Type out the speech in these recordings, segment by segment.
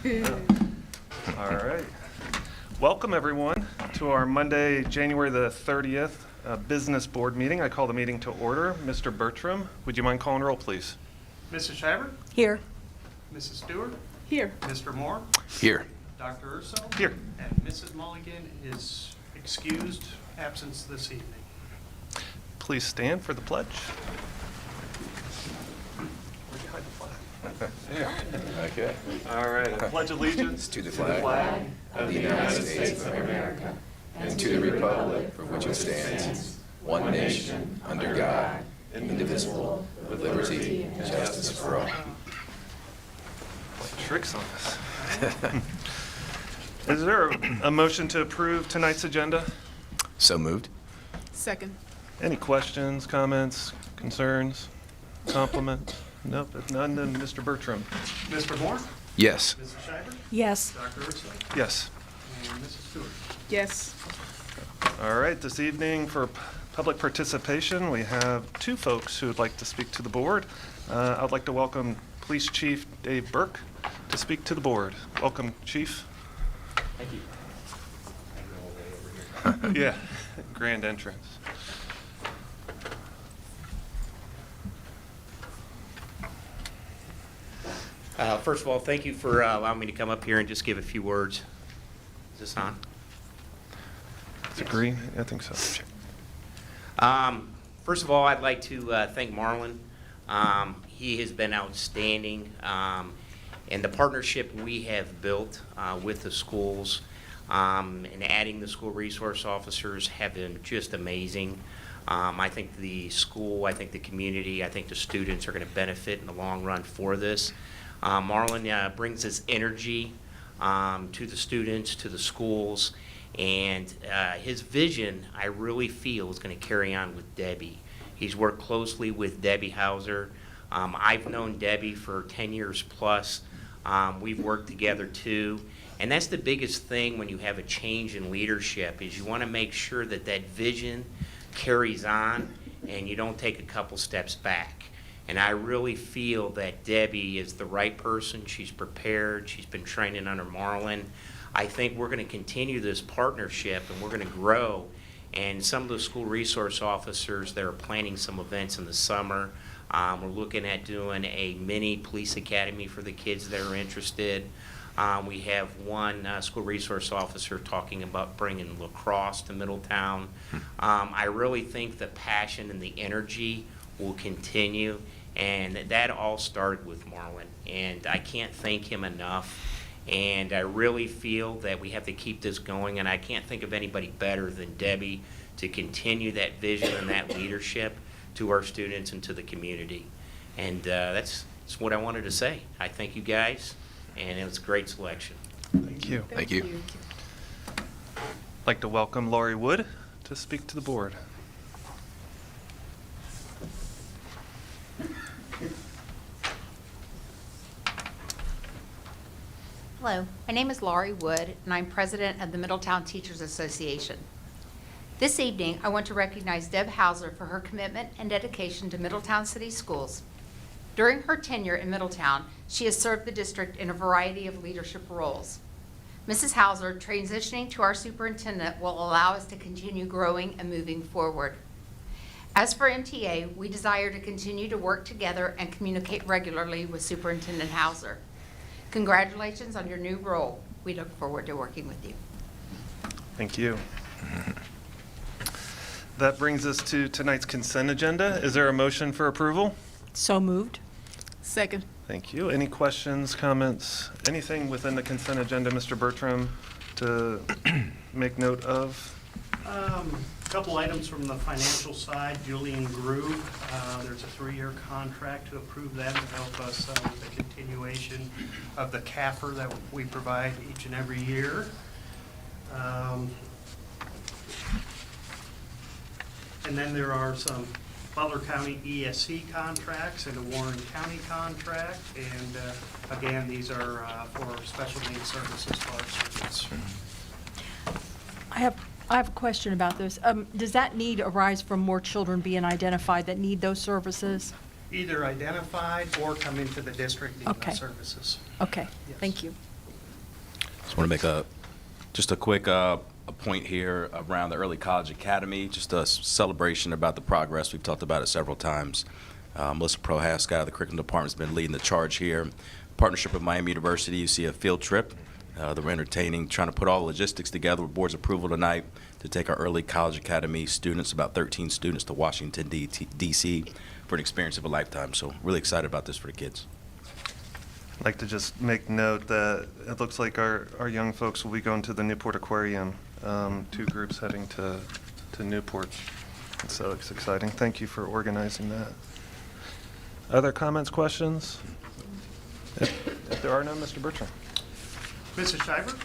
All right. Welcome, everyone, to our Monday, January the 30th business board meeting. I call the meeting to order. Mr. Bertram, would you mind calling roll, please? Mrs. Schreiber? Here. Mrs. Stewart? Here. Mr. Moore? Here. Dr. Urso? Here. And Mrs. Mulligan is excused absence this evening. Please stand for the pledge. Where'd you hide the flag? Okay. All right. I pledge allegiance To the flag of the United States of America and to the republic for which it stands, one nation, under God, indivisible, with liberty and justice for all. Playing tricks on us. Is there a motion to approve tonight's agenda? So moved. Second. Any questions, comments, concerns, compliments? Nope, if none, then Mr. Bertram. Mr. Moore? Yes. Mrs. Schreiber? Yes. Dr. Urso? Yes. And Mrs. Stewart? Yes. All right, this evening for public participation, we have two folks who would like to speak to the board. I'd like to welcome Police Chief Dave Burke to speak to the board. Welcome, Chief. Thank you. Yeah, grand entrance. First of all, thank you for allowing me to come up here and just give a few words. Is this on? Is it green? I think so. First of all, I'd like to thank Marlon. He has been outstanding, and the partnership we have built with the schools and adding the school resource officers have been just amazing. I think the school, I think the community, I think the students are going to benefit in the long run for this. Marlon brings his energy to the students, to the schools, and his vision, I really feel, is going to carry on with Debbie. He's worked closely with Debbie Hauser. I've known Debbie for 10 years plus. We've worked together too. And that's the biggest thing when you have a change in leadership, is you want to make sure that that vision carries on and you don't take a couple steps back. And I really feel that Debbie is the right person. She's prepared. She's been training under Marlon. I think we're going to continue this partnership and we're going to grow. And some of the school resource officers that are planning some events in the summer, we're looking at doing a mini police academy for the kids that are interested. We have one school resource officer talking about bringing lacrosse to Middletown. I really think the passion and the energy will continue, and that all started with Marlon, and I can't thank him enough. And I really feel that we have to keep this going, and I can't think of anybody better than Debbie to continue that vision and that leadership to our students and to the community. And that's what I wanted to say. I thank you guys, and it was a great selection. Thank you. Thank you. I'd like to welcome Laurie Wood to speak to the board. Hello, my name is Laurie Wood, and I'm president of the Middletown Teachers Association. This evening, I want to recognize Deb Hauser for her commitment and dedication to Middletown City Schools. During her tenure in Middletown, she has served the district in a variety of leadership roles. Mrs. Hauser, transitioning to our superintendent will allow us to continue growing and moving forward. As for MTA, we desire to continue to work together and communicate regularly with Superintendent Hauser. Congratulations on your new role. We look forward to working with you. Thank you. That brings us to tonight's consent agenda. Is there a motion for approval? So moved. Second. Thank you. Any questions, comments, anything within the consent agenda, Mr. Bertram, to make note of? A couple items from the financial side. Julian Grew, there's a 3-year contract to approve that to help us with the continuation of the CAFR that we provide each and every year. And then there are some Butler County ESC contracts and a Warren County contract. And again, these are for special needs services for our students. I have a question about this. Does that need arise from more children being identified that need those services? Either identified or come into the district needing Okay. those services. Okay, Yes. thank you. Just want to make just a quick a point here around the Early College Academy, just a celebration about the progress. We've talked about it several times. Melissa Prohaska out of the curriculum department has been leading the charge here. Partnership with Miami University, you see a field trip that we're entertaining, trying to put all the logistics together with board's approval tonight to take our Early College Academy students, about 13 students, to Washington, D.C. for an experience of a lifetime. So really excited about this for the kids. I'd like to just make note that it looks like our young folks will be going to the Newport Aquarium, 2 groups heading to Newport. And so it's exciting. Thank you for organizing that. Other comments, questions? If there are none, Mr. Bertram. Mrs. Shiver?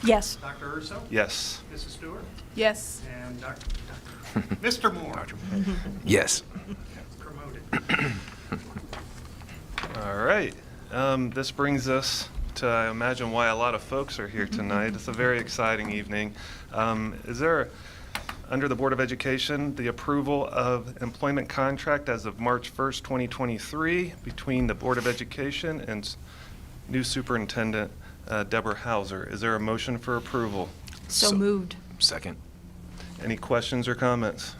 Yes. Dr. Urso? Yes. Mrs. Stewart? Yes. And Mr. Moore? Yes. Promoted. All right. This brings us to, I imagine, why a lot of folks are here tonight. It's a very exciting evening. Is there, under the Board of Education, the approval of employment contract as of March 1st, 2023 between the Board of Education and new Superintendent Deborah Hauser? Is there a motion for approval? So moved. Second. Any questions or comments?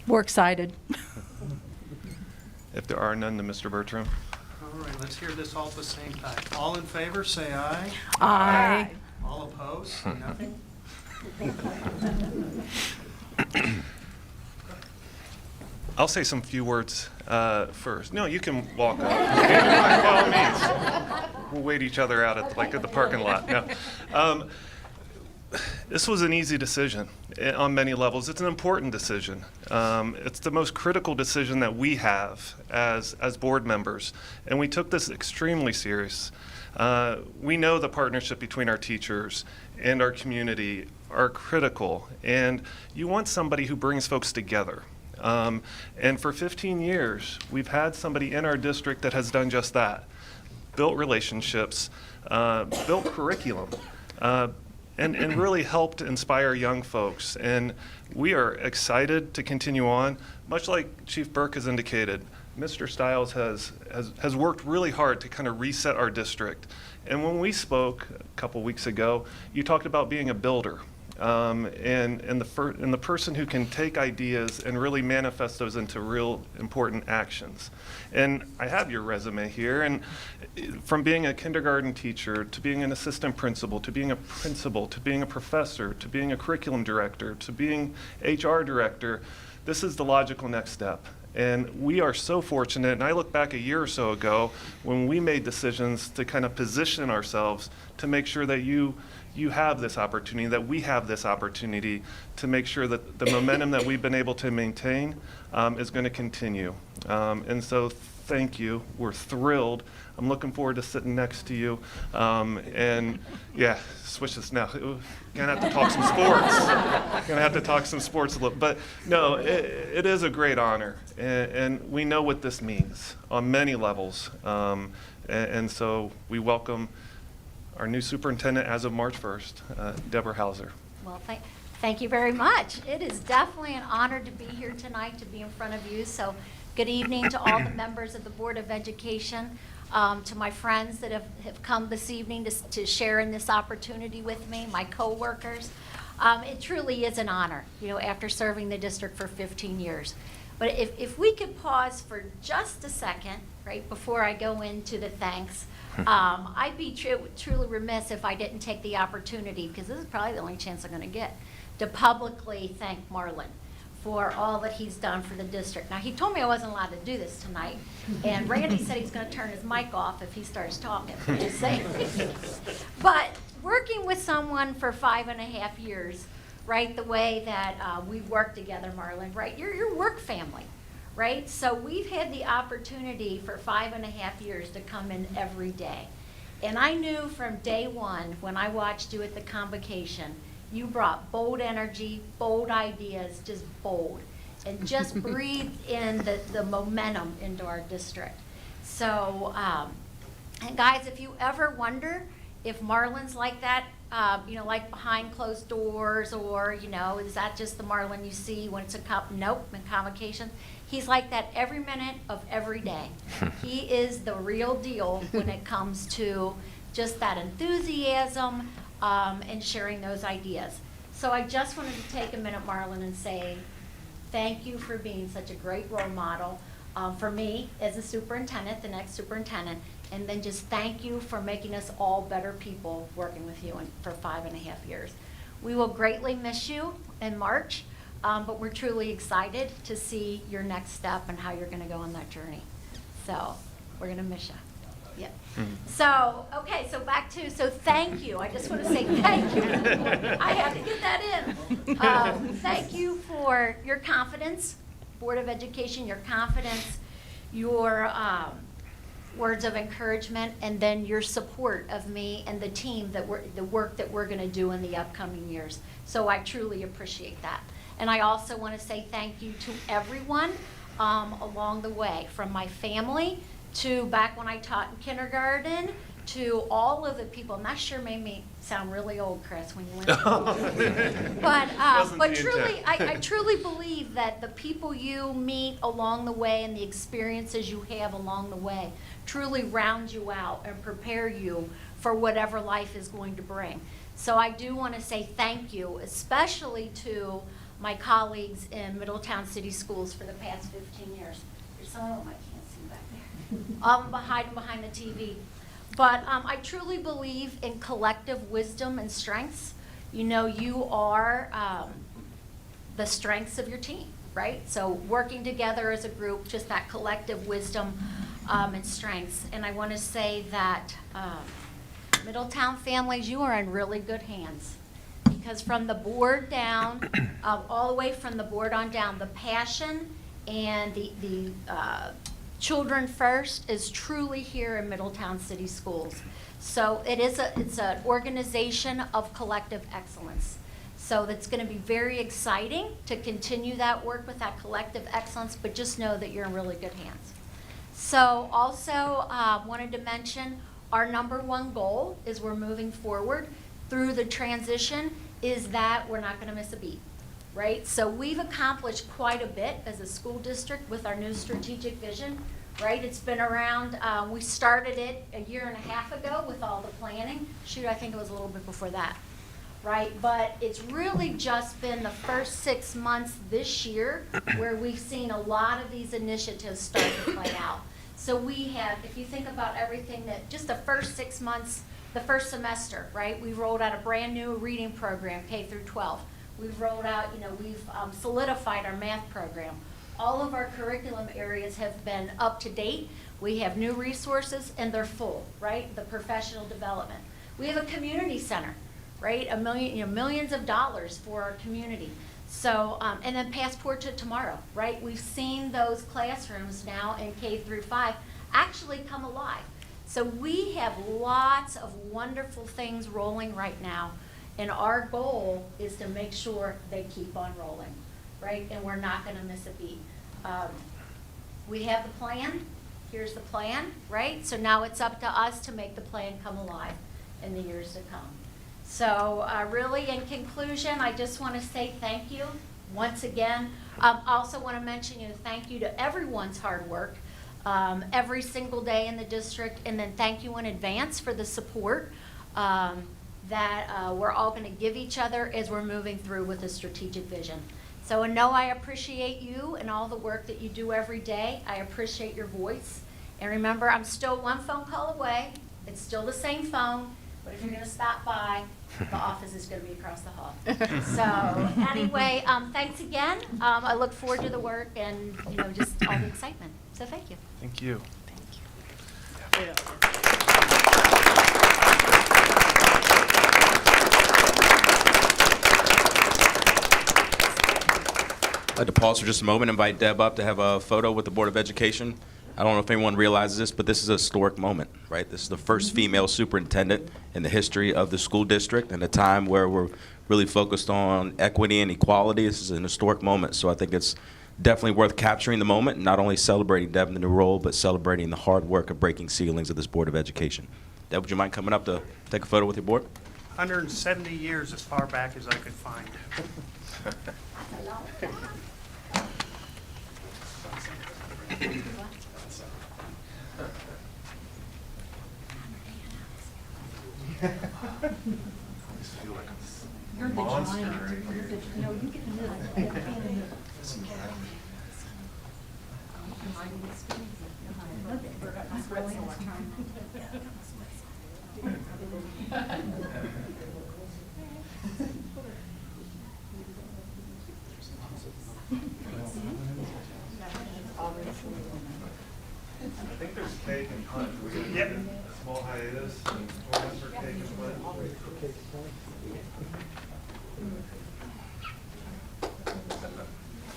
We're excited. If there are none, to Mr. Bertram. All right, let's hear this all at the same time. All in favor, say aye. Aye. All opposed, say nothing. I'll say some few words first. No, you can walk up. By all means. We'll wait each other out at the parking lot. No. This was an easy decision on many levels. It's an important decision. It's the most critical decision that we have as board members, and we took this extremely serious. We know the partnership between our teachers and our community are critical, and you want somebody who brings folks together. And for 15 years, we've had somebody in our district that has done just that. Built relationships, built curriculum, and really helped inspire young folks. And we are excited to continue on. Much like Chief Burke has indicated, Mr. Stiles has worked really hard to kind of reset our district. And when we spoke a couple weeks ago, you talked about being a builder. And the person who can take ideas and really manifest those into real important actions. And I have your resume here, and from being a kindergarten teacher to being an assistant principal to being a principal to being a professor to being a curriculum director to being HR director, this is the logical next step. And we are so fortunate, and I look back a year or so ago when we made decisions to kind of position ourselves to make sure that you have this opportunity, that we have this opportunity to make sure that the momentum that we've been able to maintain is going to continue. And so thank you. We're thrilled. I'm looking forward to sitting next to you. And yeah, switch this now. Gonna have to talk some sports. Gonna have to talk some sports a little. But no, it is a great honor. And we know what this means on many levels. And so we welcome our new superintendent as of March 1st, Deborah Hauser. Well, thank you very much. It is definitely an honor to be here tonight, to be in front of you. So good evening to all the members of the Board of Education, to my friends that have come this evening to share in this opportunity with me, my coworkers. It truly is an honor, after serving the district for 15 years. But if we could pause for just a second, right, before I go into the thanks, I'd be truly remiss if I didn't take the opportunity, because this is probably the only chance I'm going to get, to publicly thank Marlon for all that he's done for the district. Now, he told me I wasn't allowed to do this tonight, and Randy said he's going to turn his mic off if he starts talking. Just saying. But working with someone for 5.5 years, right, the way that we've worked together, Marlon, right, you're your work family. Right? So we've had the opportunity for 5.5 years to come in every day. And I knew from day one, when I watched you at the convocation, you brought bold energy, bold ideas, just bold, and just breathed in the momentum into our district. So, and guys, if you ever wonder if Marlon's like that, like behind closed doors, or, is that just the Marlon you see when it's nope, in convocation? He's like that every minute of every day. He is the real deal when it comes to just that enthusiasm and sharing those ideas. So I just wanted to take a minute, Marlon, and say thank you for being such a great role model for me as a superintendent, the next superintendent, and then just thank you for making us all better people working with you for 5.5 years. We will greatly miss you in March, but we're truly excited to see your next step and how you're going to go on that journey. So we're going to miss you. Yeah. So, okay, so back to, so thank you. I just want to say thank you. I had to get that in. Thank you for your confidence, Board of Education, your confidence, your words of encouragement, and then your support of me and the team the work that we're going to do in the upcoming years. So I truly appreciate that. And I also want to say thank you to everyone along the way, from my family to back when I taught in kindergarten, to all of the people. And that sure made me sound really old, Chris, when you went. But truly, I truly believe that the people you meet along the way and the experiences you have along the way truly round you out and prepare you for whatever life is going to bring. So I do want to say thank you, especially to my colleagues in Middletown City Schools for the past 15 years. There's some of them I can't see back there. Behind the TV. But I truly believe in collective wisdom and strengths. You know, you are the strengths of your team, right? So working together as a group, just that collective wisdom and strengths. And I want to say that Middletown families, you are in really good hands. Because from the board down, all the way from the board on down, the passion and the children first is truly here in Middletown City Schools. So it's an organization of collective excellence. So that's going to be very exciting to continue that work with that collective excellence, but just know that you're in really good hands. So also wanted to mention our #1 goal is we're moving forward through the transition is that we're not going to miss a beat, right? So we've accomplished quite a bit as a school district with our new strategic vision, right? It's been around, we started it 1.5 years ago with all the planning. Shoot, I think it was a little bit before that, right? But it's really just been the first 6 months this year where we've seen a lot of these initiatives start to play out. So we have, if you think about everything that, just the first 6 months, the first semester, right? We rolled out a brand new reading program, K through 12. We've rolled out, we've solidified our math program. All of our curriculum areas have been up to date. We have new resources and they're full, right? The professional development. We have a community center, right? Millions of dollars for our community. So, and then Passport to Tomorrow, right? We've seen those classrooms now in K through 5 actually come alive. So we have lots of wonderful things rolling right now, and our goal is to make sure they keep on rolling, right? And we're not going to miss a beat. We have the plan. Here's the plan, right? So now it's up to us to make the plan come alive in the years to come. So really, in conclusion, I just want to say thank you once again. I also want to mention thank you to everyone's hard work every single day in the district, and then thank you in advance for the support that we're all going to give each other as we're moving through with the strategic vision. So I know I appreciate you and all the work that you do every day. I appreciate your voice. And remember, I'm still one phone call away. It's still the same phone, but if you're going to stop by, the office is going to be across the hall. So anyway, thanks again. I look forward to the work and just all the excitement. So thank you. Thank you. I'd like to pause for just a moment and invite Deb up to have a photo with the Board of Education. I don't know if anyone realizes this, but this is a historic moment, right? This is the first female superintendent in the history of the school district, and a time where we're really focused on equity and equality. This is an historic moment, so I think it's definitely worth capturing the moment, and not only celebrating Deb in the new role, but celebrating the hard work of breaking ceilings of this Board of Education. Deb, would you mind coming up to take a photo with your board? 170 years as far back as I could find. just feel like a monster right here. No, you get in the middle. I think there's cake and punch. We're gonna Yep. take a small hiatus and join us for cake and punch.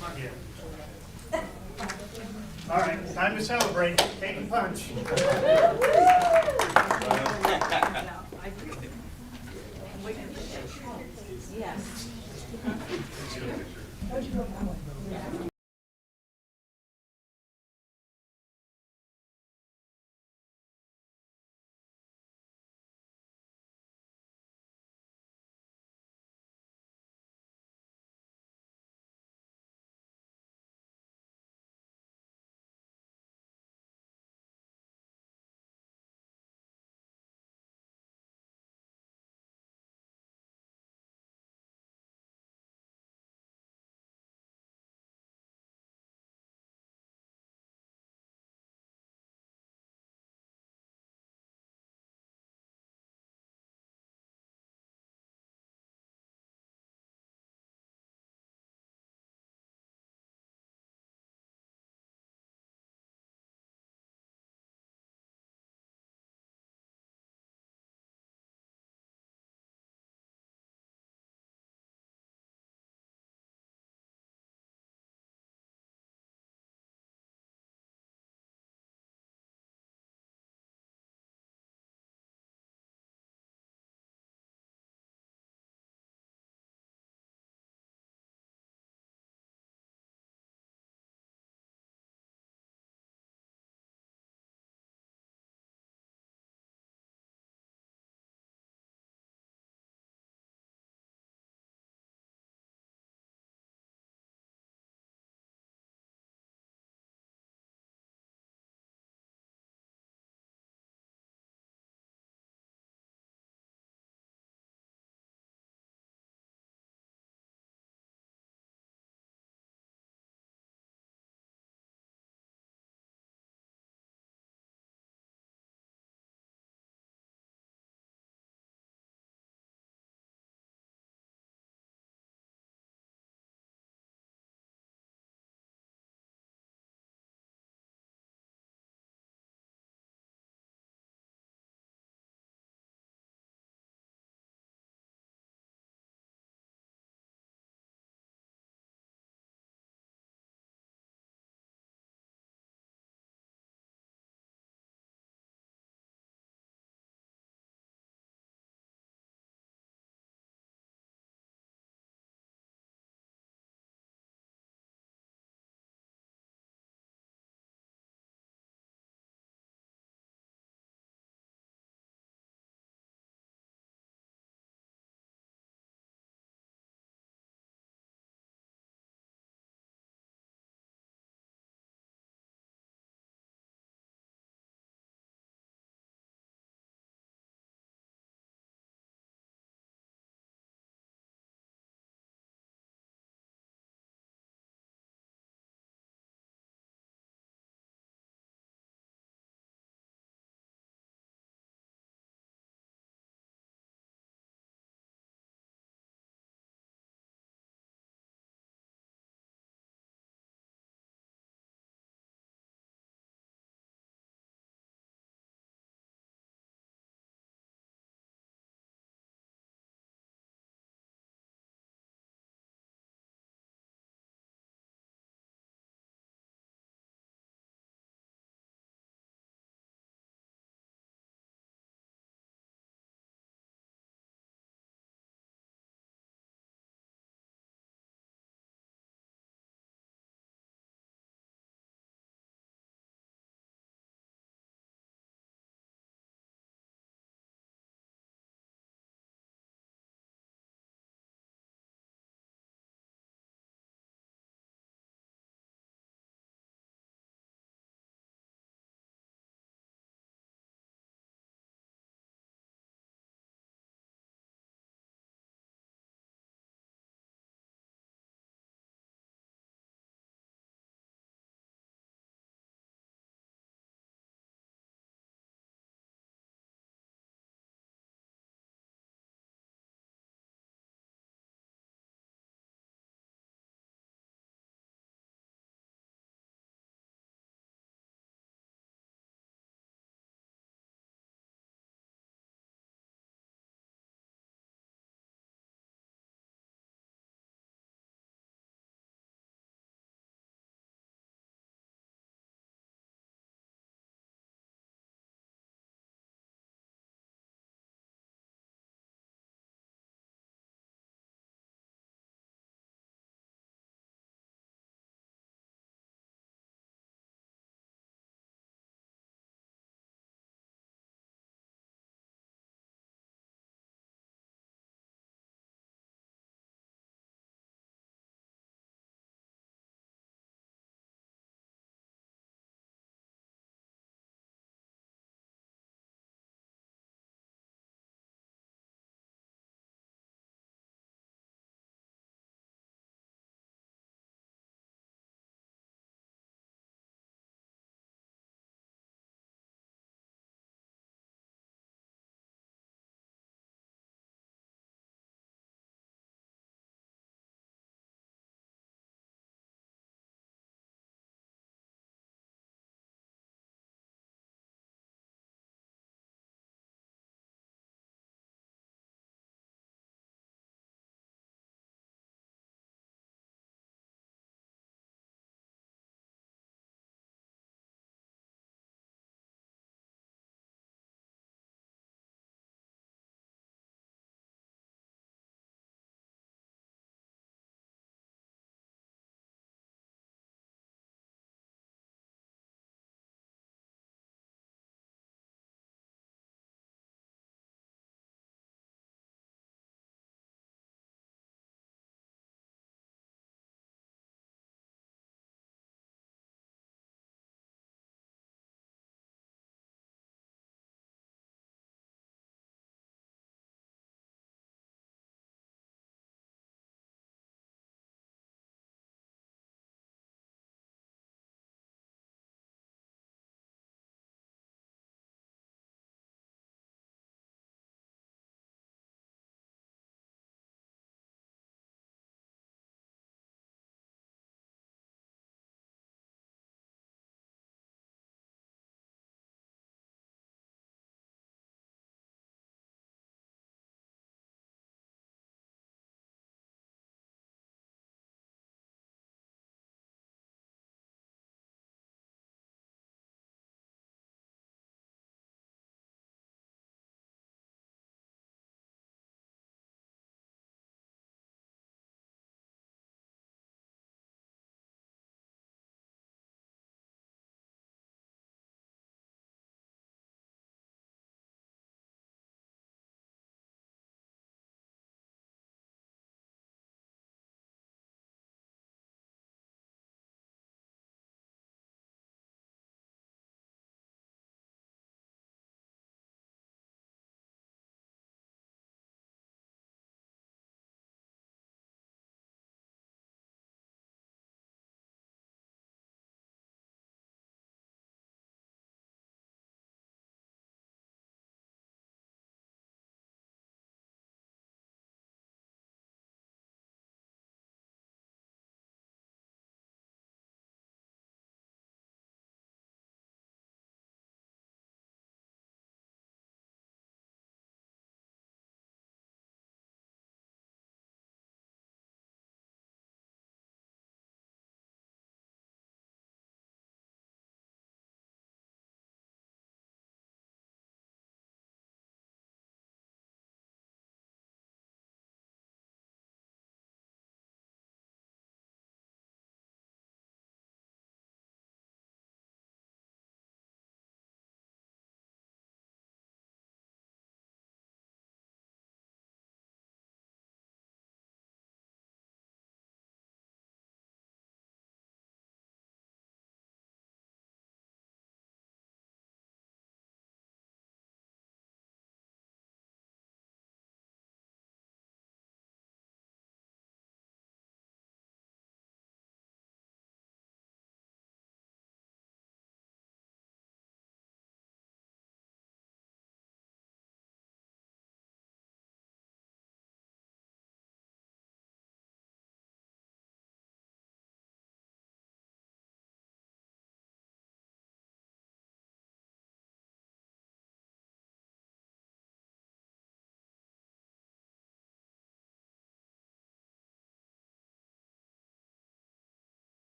Not yet. All right, time to celebrate. Cake and punch. Yes.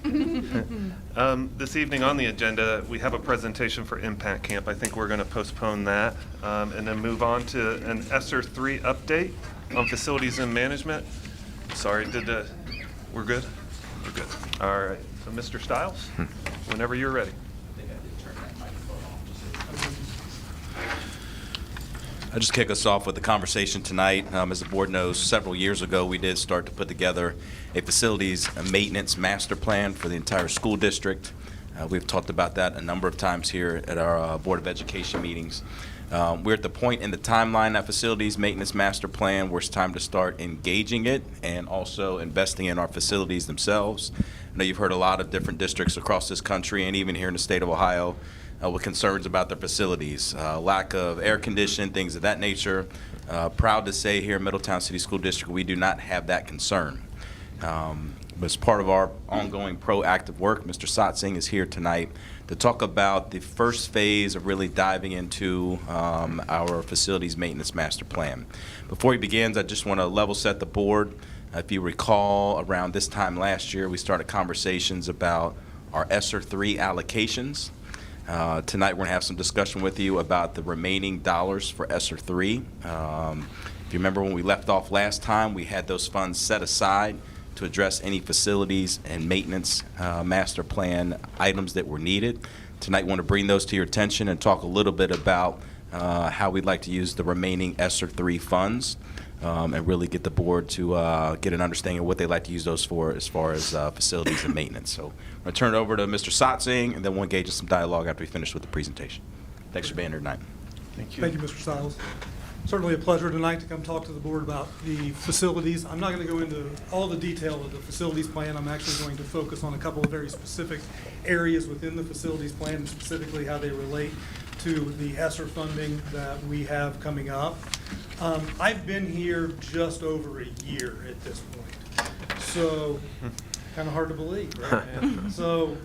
This evening on the agenda, we have a presentation for Impact Camp. I think we're going to postpone that and then move on to an ESSER 3 update on facilities and management. Sorry, we're good? We're good. All right. So, Mr. Stiles, whenever you're ready. I'll just kick us off with the conversation tonight. As the board knows, several years ago, we did start to put together a facilities maintenance master plan for the entire school district. We've talked about that a number of times here at our Board of Education meetings. We're at the point in the timeline of facilities maintenance master plan where it's time to start engaging it and also investing in our facilities themselves. I know you've heard a lot of different districts across this country and even here in the state of Ohio with concerns about their facilities, lack of air conditioning, things of that nature. Proud to say here in Middletown City School District, we do not have that concern. But as part of our ongoing proactive work, Mr. Satsing is here tonight to talk about the first phase of really diving into our facilities maintenance master plan. Before he begins, I just want to level set the board. If you recall, around this time last year, we started conversations about our ESSER 3 allocations. Tonight, we're going to have some discussion with you about the remaining dollars for ESSER 3. If you remember when we left off last time, we had those funds set aside to address any facilities and maintenance master plan items that were needed. Tonight, we want to bring those to your attention and talk a little bit about how we'd like to use the remaining ESSER 3 funds and really get the board to get an understanding of what they'd like to use those for as far as facilities and maintenance. So I'm going to turn it over to Mr. Satsing, and then we'll engage in some dialogue after we finish with the presentation. Thanks for being here tonight. Thank you. Thank you, Mr. Stiles. Certainly a pleasure tonight to come talk to the board about the facilities. I'm not going to go into all the detail of the facilities plan. I'm actually going to focus on a couple of very specific areas within the facilities plan, and specifically how they relate to the ESSER funding that we have coming up. I've been here just over a year at this point, so kind of hard to believe, right? So,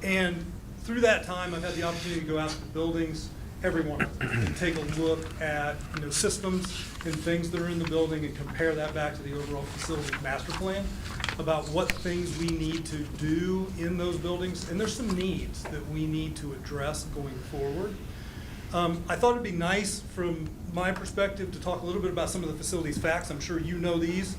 and through that time, I've had the opportunity to go out to the buildings, every one of them, and take a look at systems and things that are in the building and compare that back to the overall facility master plan about what things we need to do in those buildings. And there's some needs that we need to address going forward. I thought it'd be nice from my perspective to talk a little bit about some of the facilities facts. I'm sure you know these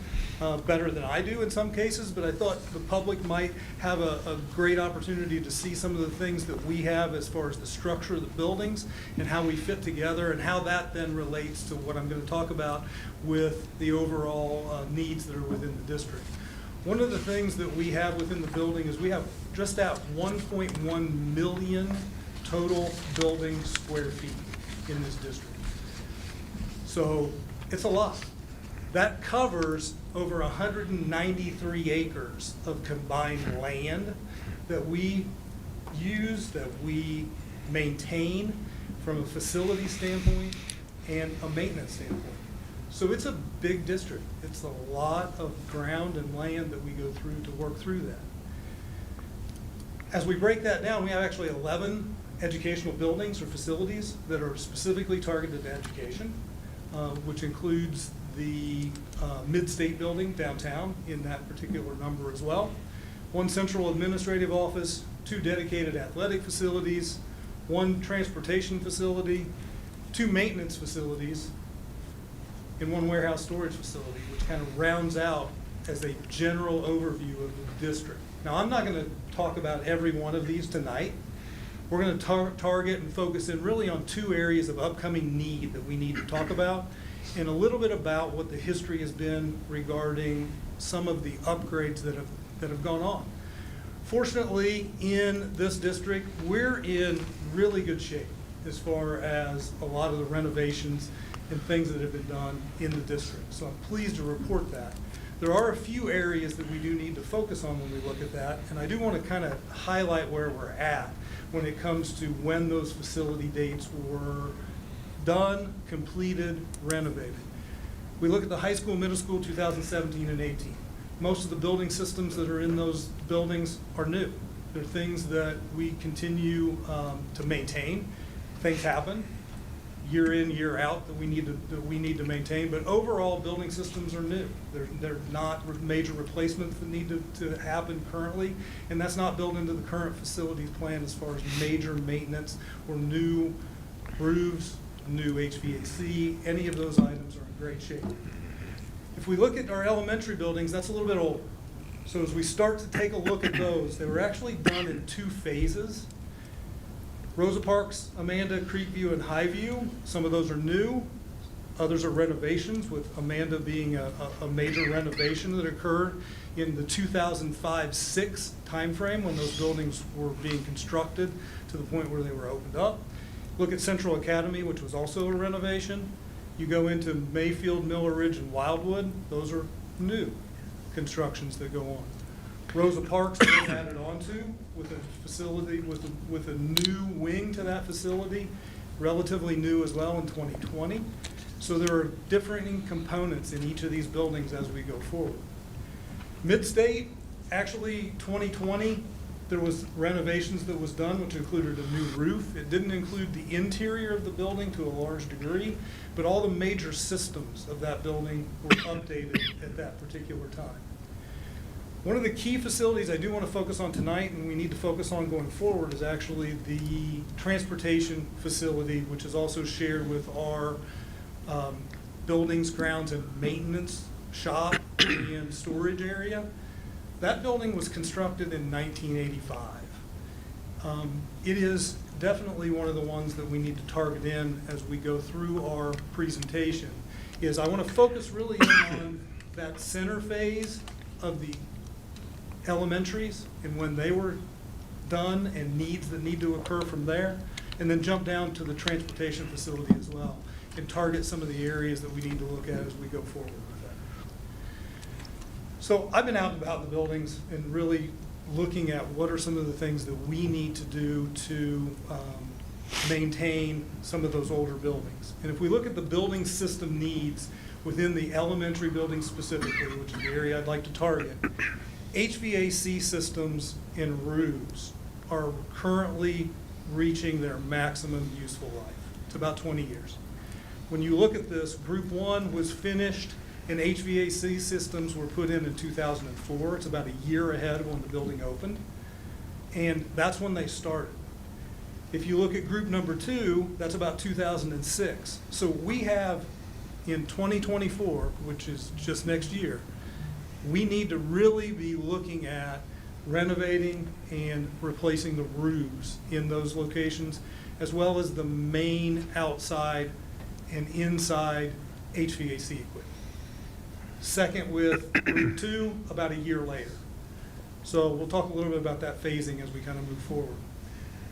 better than I do in some cases, but I thought the public might have a great opportunity to see some of the things that we have as far as the structure of the buildings and how we fit together and how that then relates to what I'm going to talk about with the overall needs that are within the district. One of the things that we have within the building is we have just at 1.1 million total building square feet in this district. So it's a lot. That covers over 193 acres of combined land that we use, that we maintain from a facility standpoint and a maintenance standpoint. So it's a big district. It's a lot of ground and land that we go through to work through that. As we break that down, we have actually 11 educational buildings or facilities that are specifically targeted to education, which includes the Mid-State building downtown in that particular number as well. One central administrative office, 2 dedicated athletic facilities, 1 transportation facility, 2 maintenance facilities, and 1 warehouse storage facility, which kind of rounds out as a general overview of the district. Now, I'm not going to talk about every one of these tonight. We're going to target and focus in really on 2 areas of upcoming need that we need to talk about, and a little bit about what the history has been regarding some of the upgrades that have gone on. Fortunately, in this district, we're in really good shape as far as a lot of the renovations and things that have been done in the district. So I'm pleased to report that. There are a few areas that we do need to focus on when we look at that, and I do want to kind of highlight where we're at when it comes to when those facility dates were done, completed, renovated. We look at the high school, middle school, 2017 and 18. Most of the building systems that are in those buildings are new. They're things that we continue to maintain. Things happen. year in, year out that we need to maintain. But overall, building systems are new. They're not major replacements that need to happen currently, and that's not built into the current facilities plan as far as major maintenance or new roofs, new HVAC. Any of those items are in great shape. If we look at our elementary buildings, that's a little bit older. So as we start to take a look at those, they were actually done in 2 phases. Rosa Parks, Amanda, Creekview, and Highview, some of those are new. Others are renovations, with Amanda being a major renovation that occurred in the 2005-06 timeframe when those buildings were being constructed to the point where they were opened up. Look at Central Academy, which was also a renovation. You go into Mayfield, Miller Ridge, and Wildwood, those are new constructions that go on. Rosa Parks was added onto with a facility, with a new wing to that facility, relatively new as well in 2020. So there are differing components in each of these buildings as we go forward. Midstate, actually 2020, there was renovations that was done, which included a new roof. It didn't include the interior of the building to a large degree, but all the major systems of that building were updated at that particular time. One of the key facilities I do want to focus on tonight, and we need to focus on going forward, is actually the transportation facility, which is also shared with our buildings, grounds, and maintenance shop and storage area. That building was constructed in 1985. It is definitely one of the ones that we need to target in as we go through our presentation. Is I want to focus really in on that center phase of the elementaries and when they were done and needs that need to occur from there, and then jump down to the transportation facility as well and target some of the areas that we need to look at as we go forward with that. So I've been out and about in the buildings and really looking at what are some of the things that we need to do to maintain some of those older buildings. And if we look at the building system needs within the elementary buildings specifically, which is the area I'd like to target, HVAC systems and roofs are currently reaching their maximum useful life. It's about 20 years. When you look at this, Group 1 was finished and HVAC systems were put in 2004. It's about a year ahead of when the building opened. And that's when they started. If you look at Group number 2, that's about 2006. So we have in 2024, which is just next year, we need to really be looking at renovating and replacing the roofs in those locations, as well as the main outside and inside HVAC equipment. Second with Group 2, about a year later. So we'll talk a little bit about that phasing as we kind of move forward.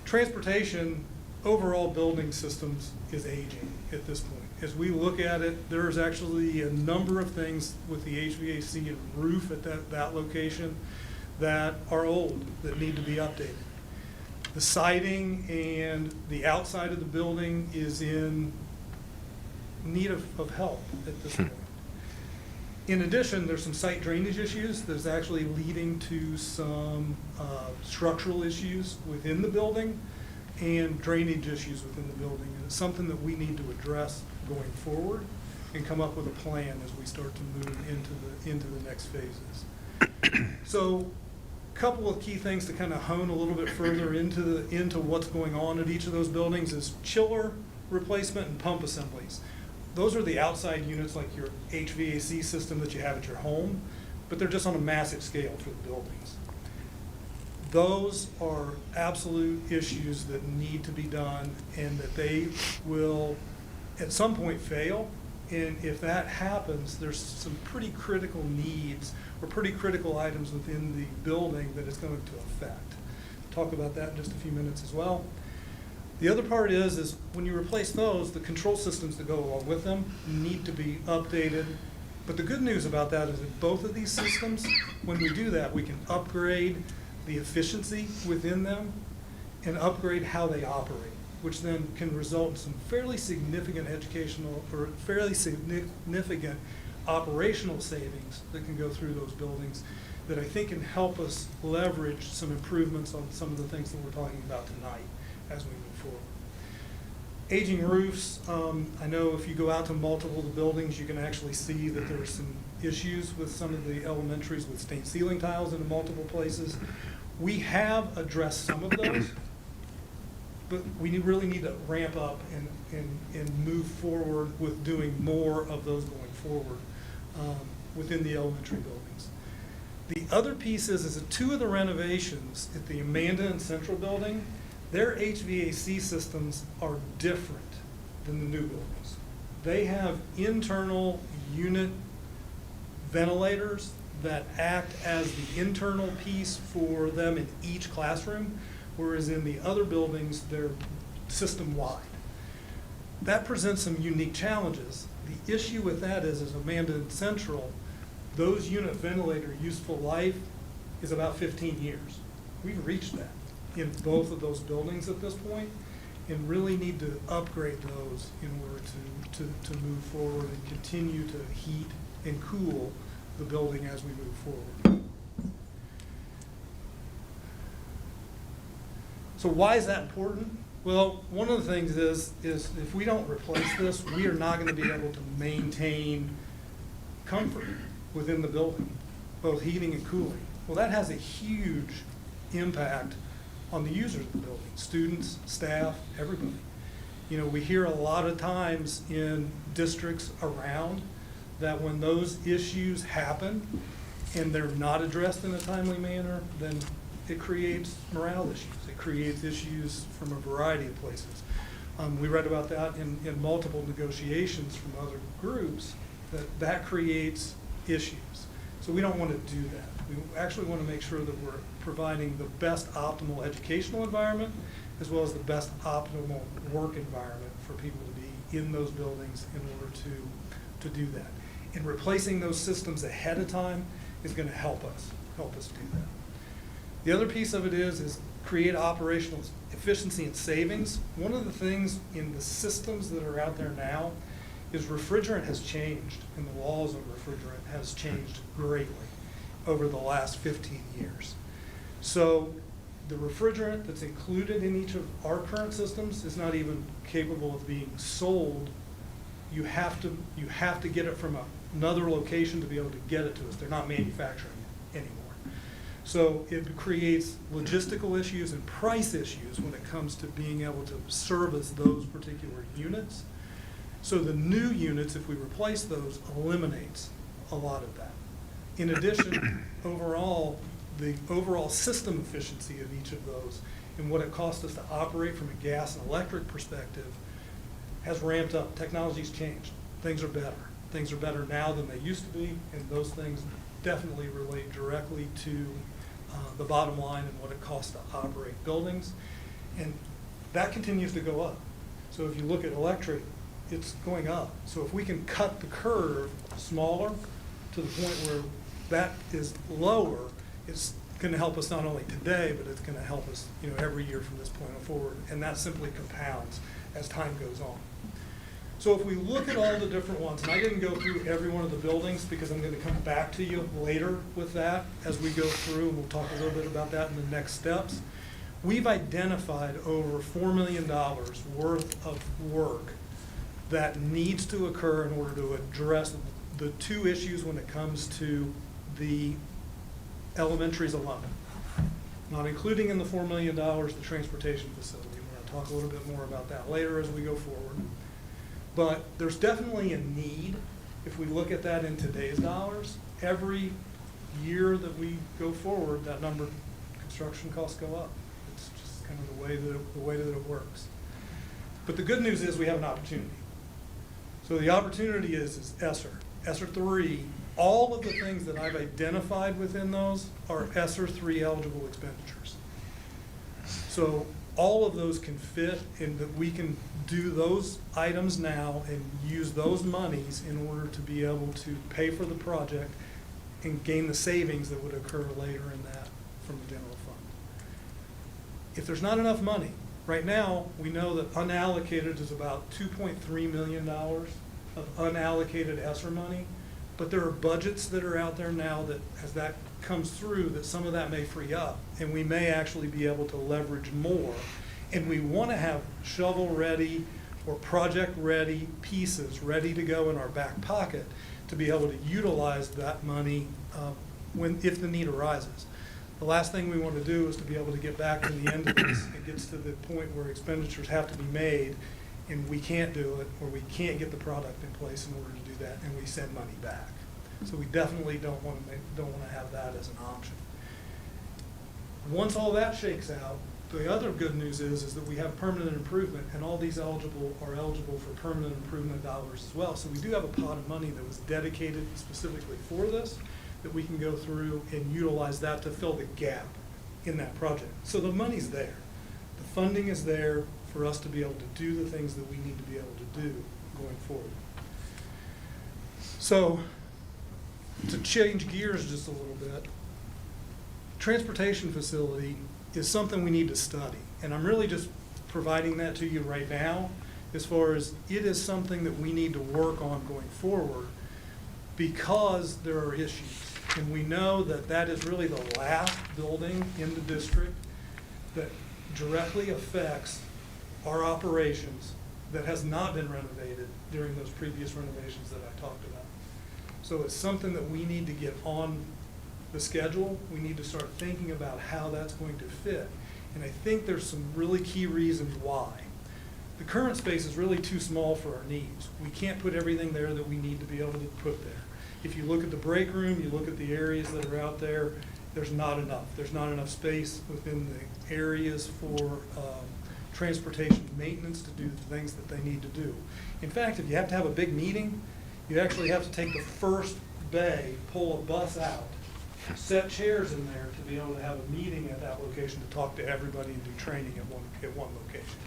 Transportation, overall building systems is aging at this point. As we look at it, there's actually a number of things with the HVAC and roof at that location that are old, that need to be updated. The siding and the outside of the building is in need of help at this point. In addition, there's some site drainage issues that's actually leading to some structural issues within the building and drainage issues within the building. And it's something that we need to address going forward and come up with a plan as we start to move into the next phases. So a couple of key things to kind of hone a little bit further into what's going on at each of those buildings is chiller replacement and pump assemblies. Those are the outside units like your HVAC system that you have at your home, but they're just on a massive scale for the buildings. Those are absolute issues that need to be done and that they will at some point fail. And if that happens, there's some pretty critical needs or pretty critical items within the building that it's going to affect. Talk about that in just a few minutes as well. The other part is when you replace those, the control systems that go along with them need to be updated. But the good news about that is that both of these systems, when we do that, we can upgrade the efficiency within them and upgrade how they operate, which then can result in some fairly significant educational or fairly significant operational savings that can go through those buildings that I think can help us leverage some improvements on some of the things that we're talking about tonight as we move forward. Aging roofs, I know if you go out to multiple of the buildings, you can actually see that there are some issues with some of the elementaries with stained ceiling tiles in multiple places. We have addressed some of those, but we really need to ramp up and move forward with doing more of those going forward within the elementary buildings. The other piece is that two of the renovations at the Amanda and Central building, their HVAC systems are different than the new buildings. They have internal unit ventilators that act as the internal piece for them in each classroom, whereas in the other buildings, they're system-wide. That presents some unique challenges. The issue with that is Amanda and Central, those unit ventilator useful life is about 15 years. We've reached that in both of those buildings at this point, and really need to upgrade those in order to move forward and continue to heat and cool the building as we move forward. So why is that important? Well, one of the things is if we don't replace this, we are not going to be able to maintain comfort within the building, both heating and cooling. Well, that has a huge impact on the users of the building, students, staff, everybody. You know, we hear a lot of times in districts around that when those issues happen and they're not addressed in a timely manner, then it creates morale issues. It creates issues from a variety of places. We read about that in multiple negotiations from other groups, that creates issues. So we don't want to do that. We actually want to make sure that we're providing the best optimal educational environment as well as the best optimal work environment for people to be in those buildings in order to do that. And replacing those systems ahead of time is going to help us do that. The other piece of it is create operational efficiency and savings. One of the things in the systems that are out there now is refrigerant has changed, and the laws of refrigerant has changed greatly over the last 15 years. So the refrigerant that's included in each of our current systems is not even capable of being sold. You have to get it from another location to be able to get it to us. They're not manufacturing it anymore. So it creates logistical issues and price issues when it comes to being able to service those particular units. So the new units, if we replace those, eliminates a lot of that. In addition, the overall system efficiency of each of those and what it costs us to operate from a gas and electric perspective has ramped up. Technology's changed. Things are better. Things are better now than they used to be, and those things definitely relate directly to the bottom line and what it costs to operate buildings. And that continues to go up. So if you look at electric, it's going up. So if we can cut the curve smaller to the point where that is lower, it's going to help us not only today, but it's going to help us, every year from this point forward. And that simply compounds as time goes on. So if we look at all the different ones, and I didn't go through every one of the buildings because I'm going to come back to you later with that as we go through, and we'll talk a little bit about that in the next steps. We've identified over $4 million worth of work that needs to occur in order to address the two issues when it comes to the elementaries alone. Not including in the $4 million the transportation facility. We're going to talk a little bit more about that later as we go forward. But there's definitely a need, if we look at that in today's dollars, every year that we go forward, that number, construction costs go up. It's just kind of the way that it works. But the good news is we have an opportunity. So the opportunity is ESSER. ESSER 3, all of the things that I've identified within those are ESSER 3 eligible expenditures. So all of those can fit in that we can do those items now and use those monies in order to be able to pay for the project and gain the savings that would occur later in that from the general fund. If there's not enough money, right now we know that unallocated is about $2.3 million of unallocated ESSER money, but there are budgets that are out there now that as that comes through, that some of that may free up, and we may actually be able to leverage more. And we want to have shovel-ready or project-ready pieces ready to go in our back pocket to be able to utilize that money if the need arises. The last thing we want to do is to be able to get back to the end of this. It gets to the point where expenditures have to be made and we can't do it, or we can't get the product in place in order to do that, and we send money back. So we definitely don't want to have that as an option. Once all that shakes out, the other good news is that we have permanent improvement, and all these are eligible for permanent improvement dollars as well. So we do have a pot of money that was dedicated specifically for this, that we can go through and utilize that to fill the gap in that project. So the money's there. The funding is there for us to be able to do the things that we need to be able to do going forward. So to change gears just a little bit, transportation facility is something we need to study. And I'm really just providing that to you right now as far as it is something that we need to work on going forward because there are issues. And we know that that is really the last building in the district that directly affects our operations that has not been renovated during those previous renovations that I talked about. So it's something that we need to get on the schedule. We need to start thinking about how that's going to fit. And I think there's some really key reasons why. The current space is really too small for our needs. We can't put everything there that we need to be able to put there. If you look at the break room, you look at the areas that are out there, there's not enough. There's not enough space within the areas for transportation maintenance to do the things that they need to do. In fact, if you have to have a big meeting, you actually have to take the first bay, pull a bus out, set chairs in there to be able to have a meeting at that location to talk to everybody and do training at one location.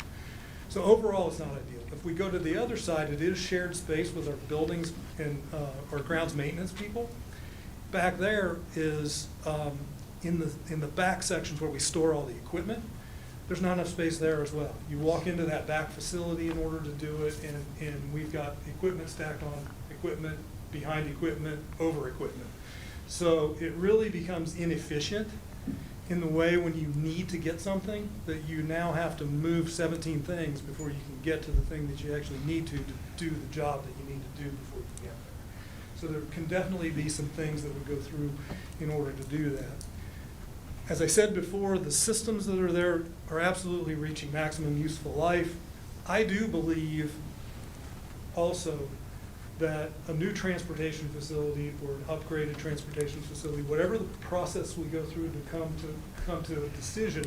So overall, it's not ideal. If we go to the other side, it is shared space with our buildings and our grounds maintenance people. Back there is in the back sections where we store all the equipment. There's not enough space there as well. You walk into that back facility in order to do it, and we've got equipment stacked on equipment, behind equipment, over equipment. So it really becomes inefficient in the way when you need to get something that you now have to move 17 things before you can get to the thing that you actually need to do the job that you need to do before you get there. So there can definitely be some things that would go through in order to do that. As I said before, the systems that are there are absolutely reaching maximum useful life. I do believe also that a new transportation facility or an upgraded transportation facility, whatever the process we go through to come to a decision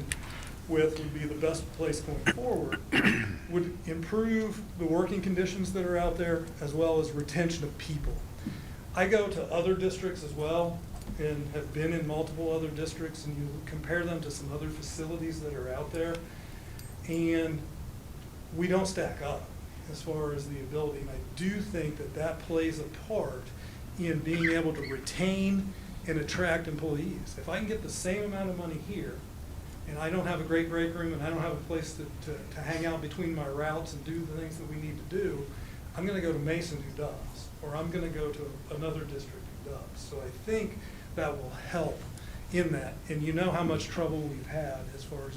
with would be the best place going forward, would improve the working conditions that are out there as well as retention of people. I go to other districts as well and have been in multiple other districts, and you compare them to some other facilities that are out there, and we don't stack up as far as the ability. And I do think that that plays a part in being able to retain and attract employees. If I can get the same amount of money here, and I don't have a great break room, and I don't have a place to hang out between my routes and do the things that we need to do, I'm gonna go to Mason who does, or I'm gonna go to another district who does. So I think that will help in that. And you know how much trouble we've had as far as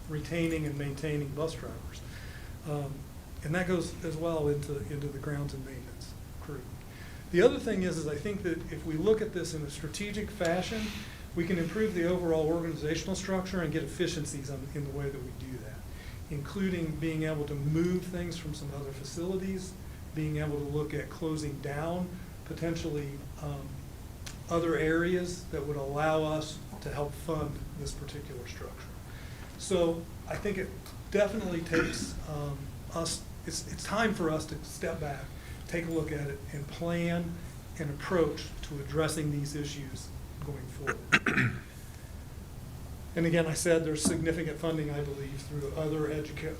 retaining and maintaining bus drivers. And that goes as well into the grounds and maintenance crew. The other thing is I think that if we look at this in a strategic fashion, we can improve the overall organizational structure and get efficiencies in the way that we do that, including being able to move things from some other facilities, being able to look at closing down potentially other areas that would allow us to help fund this particular structure. So I think it definitely takes it's time for us to step back, take a look at it, and plan an approach to addressing these issues going forward. And again, I said there's significant funding, I believe,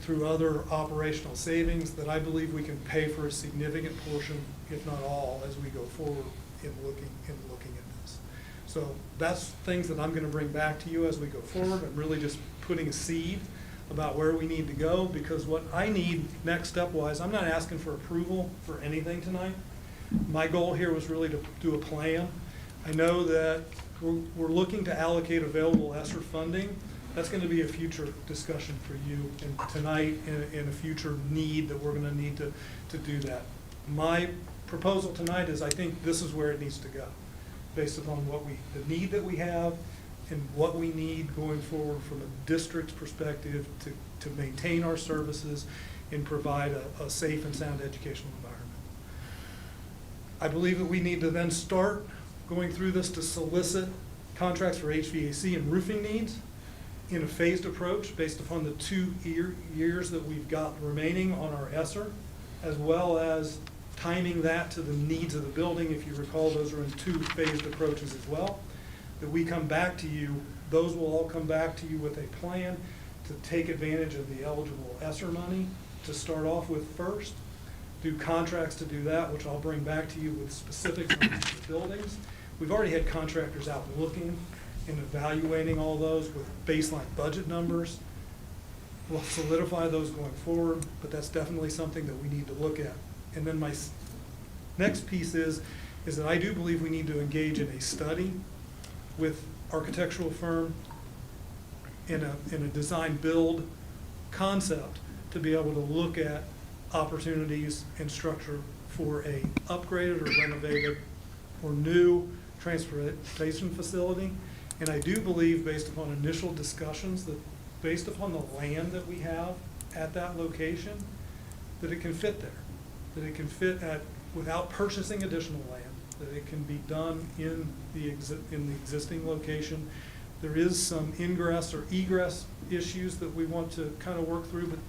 through other operational savings that I believe we can pay for a significant portion, if not all, as we go forward in looking at this. So that's things that I'm going to bring back to you as we go forward. I'm really just putting a seed about where we need to go, because what I need next step-wise, I'm not asking for approval for anything tonight. My goal here was really to do a plan. I know that we're looking to allocate available ESSER funding That's going to be a future discussion for you and tonight and a future need that we're going to need to do that. My proposal tonight is I think this is where it needs to go, based upon the need that we have and what we need going forward from a district's perspective to maintain our services and provide a safe and sound educational environment. I believe that we need to then start going through this to solicit contracts for HVAC and roofing needs in a phased approach based upon the 2 years that we've got remaining on our ESSER, as well as timing that to the needs of the building. If you recall, those are in 2 phased approaches as well. That we come back to you, those will all come back to you with a plan to take advantage of the eligible ESSER money to start off with first, do contracts to do that, which I'll bring back to you with specifics on the buildings. We've already had contractors out looking and evaluating all those with baseline budget numbers. We'll solidify those going forward, but that's definitely something that we need to look at. And then my next piece is that I do believe we need to engage in a study with architectural firm in a design build concept to be able to look at opportunities and structure for a upgraded or renovated or new transportation facility. And I do believe, based upon initial discussions, that based upon the land that we have at that location, that it can fit there, that it can fit without purchasing additional land, that it can be done in the existing location. There is some ingress or egress issues that we want to kind of work through, but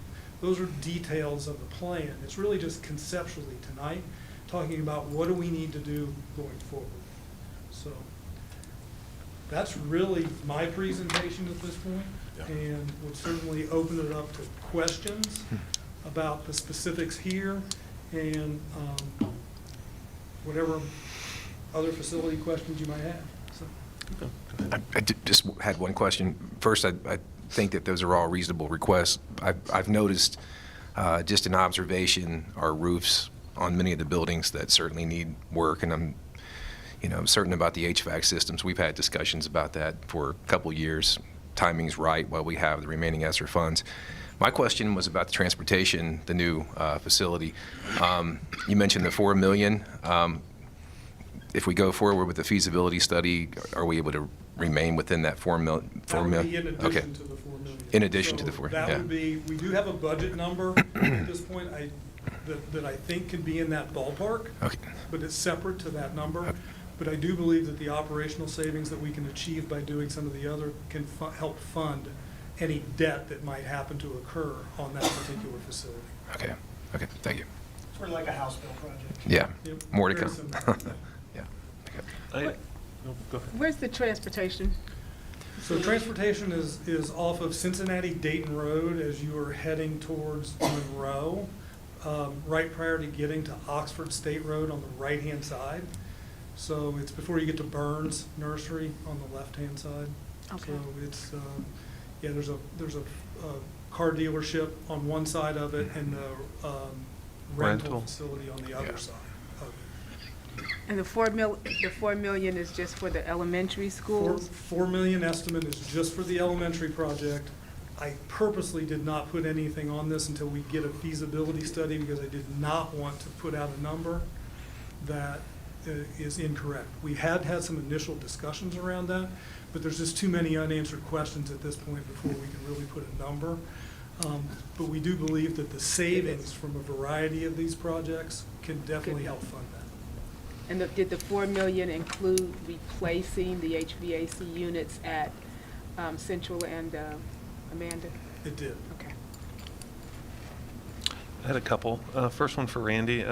those are details of the plan. It's really just conceptually tonight, talking about what do we need to do going forward. So that's really my presentation at this point, and would certainly open it up to questions about the specifics here and whatever other facility questions you might have. So. I just had one question. First, I think that those are all reasonable requests. I've noticed, just an observation, our roofs on many of the buildings that certainly need work, and I'm certain about the HVAC systems. We've had discussions about that for a couple years. Timing's right while we have the remaining ESSER funds. My question was about the transportation, the new facility. You mentioned the $4 million. If we go forward with the feasibility study, are we able to remain within that $4 million? That would be in addition to the $4 million. In addition to the So $4, that yeah. would be, we do have a budget number at this point that I think can be in that ballpark. Okay. But it's separate to that number. Okay. But I do believe that the operational savings that we can achieve by doing some of the other can help fund any debt that might happen to occur on that particular facility. Okay. Okay. Thank you. Sort of like a house bill project. Yeah. Yep. More to Very come. similar. Yeah. No, go ahead. Where's the transportation? So transportation is off of Cincinnati Dayton Road as you are heading towards Monroe, right prior to getting to Oxford State Road on the right-hand side. So it's before you get to Burns Nursery on the left-hand side. Okay. So it's, yeah, there's a car dealership on one side of it and the rental Rental. facility on the other Yeah. side of it. And the 4 million is just for the elementary schools? 4 million estimate is just for the elementary project. I purposely did not put anything on this until we get a feasibility study because I did not want to put out a number that is incorrect. We had some initial discussions around that, but there's just too many unanswered questions at this point before we can really put a number. But we do believe that the savings from a variety of these projects can definitely help fund that. And did the 4 million include replacing the HVAC units at Central and Amanda? It did. Okay. I had a couple. First one for Randy.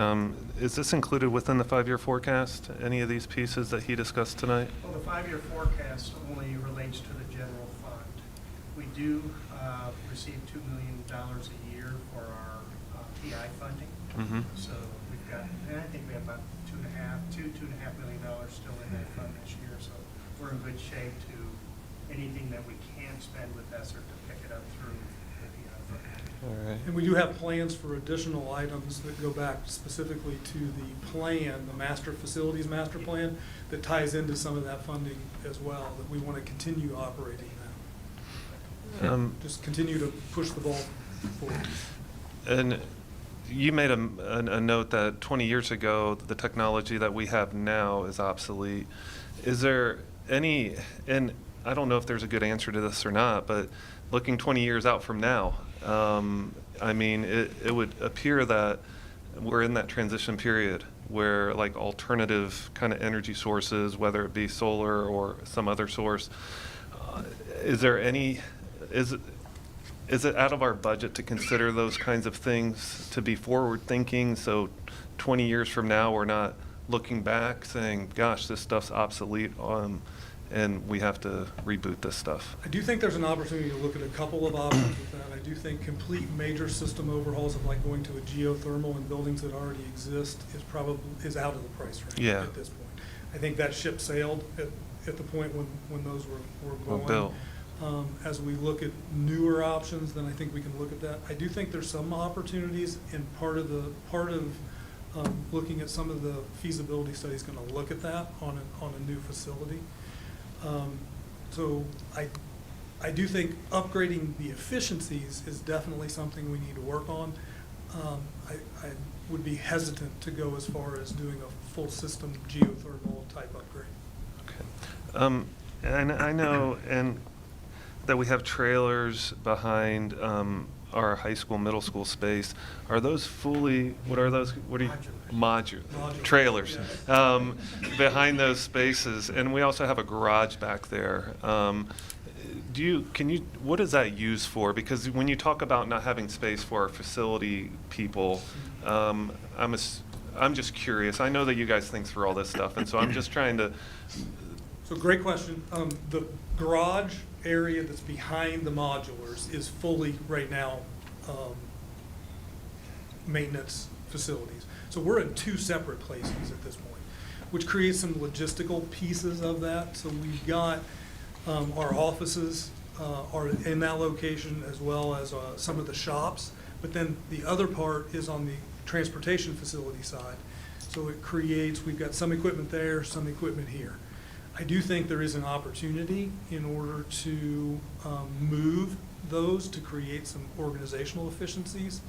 Is this included within the 5-year forecast, any of these pieces that he discussed tonight? Well, the 5-year forecast only relates to the general fund. We do receive $2 million a year for our PI funding. Mm-hmm. So we've got, and I think we have about $2.5 million still in that fund this year. So we're in good shape to anything that we can spend with ESSER to pick it up through the PI fund. All right. And we do have plans for additional items that go back specifically to the plan, the facilities master plan, that ties into some of that funding as well, that we want to continue operating now. just continue to push the ball forward. And you made a note that 20 years ago, the technology that we have now is obsolete. Is there any, and I don't know if there's a good answer to this or not, but looking 20 years out from now, I mean, it would appear that we're in that transition period where like alternative kind of energy sources, whether it be solar or some other source, is it out of our budget to consider those kinds of things, to be forward thinking, so 20 years from now we're not looking back saying, gosh, this stuff's obsolete, and we have to reboot this stuff? I do think there's an opportunity to look at a couple of options with that. I do think complete major system overhauls of like going to a geothermal in buildings that already exist is out of the price range Yeah. at this point. I think that ship sailed at the point when those were Well, going. Bill. As we look at newer options, then I think we can look at that. I do think there's some opportunities, and part of looking at some of the feasibility studies going to look at that on a new facility. So I do think upgrading the efficiencies is definitely something we need to work on. I would be hesitant to go as far as doing a full system geothermal type upgrade. Okay. And I know that we have trailers behind our high school, middle school space. Are those fully, what are those? What are you? Modular. Trailers. Behind those spaces. And we also have a garage back there. What is that used for? Because when you talk about not having space for our facility people, I'm just curious. I know that you guys think through all this stuff, and so I'm just trying to. So great question. The garage area that's behind the modulars is fully right now maintenance facilities. So we're in two separate places at this point, which creates some logistical pieces of that. So we've got our offices are in that location, as well as some of the shops. But then the other part is on the transportation facility side. So it creates, we've got some equipment there, some equipment here. I do think there is an opportunity in order to move those to create some organizational efficiencies.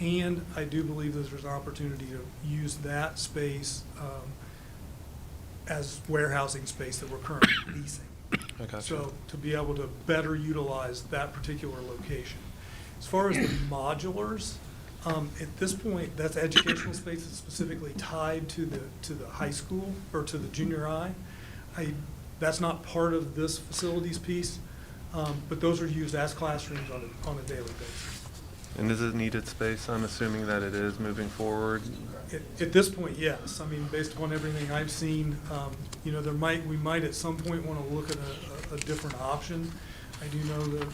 And I do believe that there's an opportunity to use that space as warehousing space that we're currently leasing. I gotcha. So to be able to better utilize that particular location. As far as the modulars, at this point, that's educational space that's specifically tied to the high school or to the junior high. That's not part of this facilities piece, but those are used as classrooms on a daily basis. And is it needed space? I'm assuming that it is moving forward. At this point, yes. I mean, based upon everything I've seen, we might at some point want to look at a different option. I do know that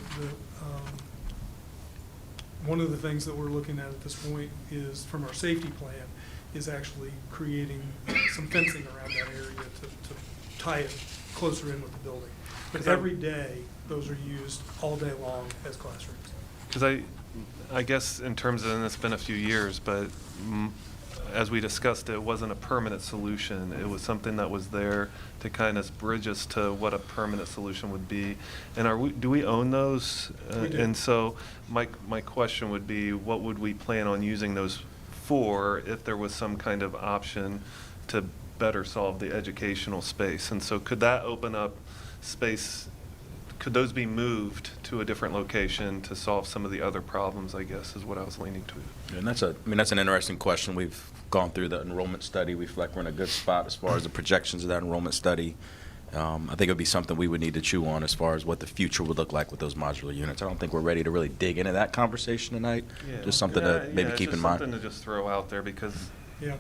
one of the things that we're looking at this point is, from our safety plan, is actually creating some fencing around that area to tie it closer in with the building. But every day, those are used all day long as classrooms. Because I guess in terms of, and it's been a few years, but as we discussed, it wasn't a permanent solution. It was something that was there to kind of bridge us to what a permanent solution would be. And do we own those? We do. And so my question would be, what would we plan on using those for if there was some kind of option to better solve the educational space? And so could that open up space? Could those be moved to a different location to solve some of the other problems, I guess, is what I was leaning to. And that's an interesting question. We've gone through the enrollment study. We feel like we're in a good spot as far as the projections of that enrollment study. I think it would be something we would need to chew on as far as what the future would look like with those modular units. I don't think we're ready to really dig into that conversation tonight. Yeah. Just something to maybe keep in mind. Something to just throw out there because. Yeah.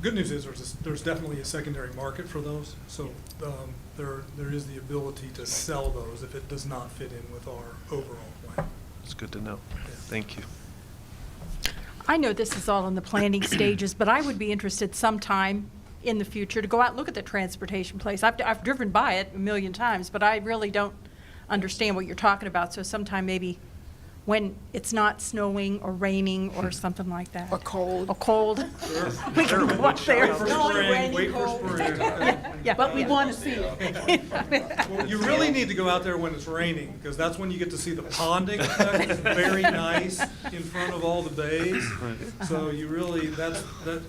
Good news is there's definitely a secondary market for those. So there is the ability to sell those if it does not fit in with our overall plan. It's good to know. Thank you. I know this is all in the planning stages, but I would be interested sometime in the future to go out and look at the transportation place. I've driven by it a million times, but I really don't understand what you're talking about. So sometime maybe when it's not snowing or raining or something like that. Or cold. Or cold. We can go up there. Wait for Snowing, spring, raining, wait for cold. spring. Yeah. But we yeah. want to see it. Well, you really need to go out there when it's raining, because that's when you get to see the ponding effect. It's very nice in front of all the bays. So you really,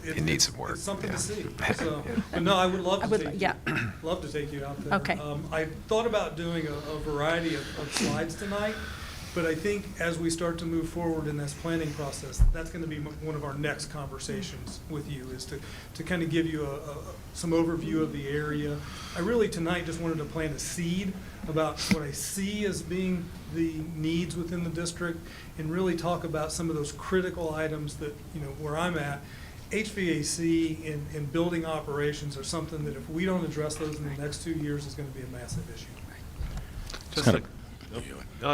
It needs some work, It's something yeah. to see. So, but no, I would love I to would- take yeah. love to take you out there. Okay. I thought about doing a variety of slides tonight, but I think as we start to move forward in this planning process, that's going to be one of our next conversations with you, is to kind of give you some overview of the area. I really tonight just wanted to plant a seed about what I see as being the needs within the district, and really talk about some of those critical items that, where I'm at. HVAC and building operations are something that if we don't address those in the next 2 years is going to be a massive issue.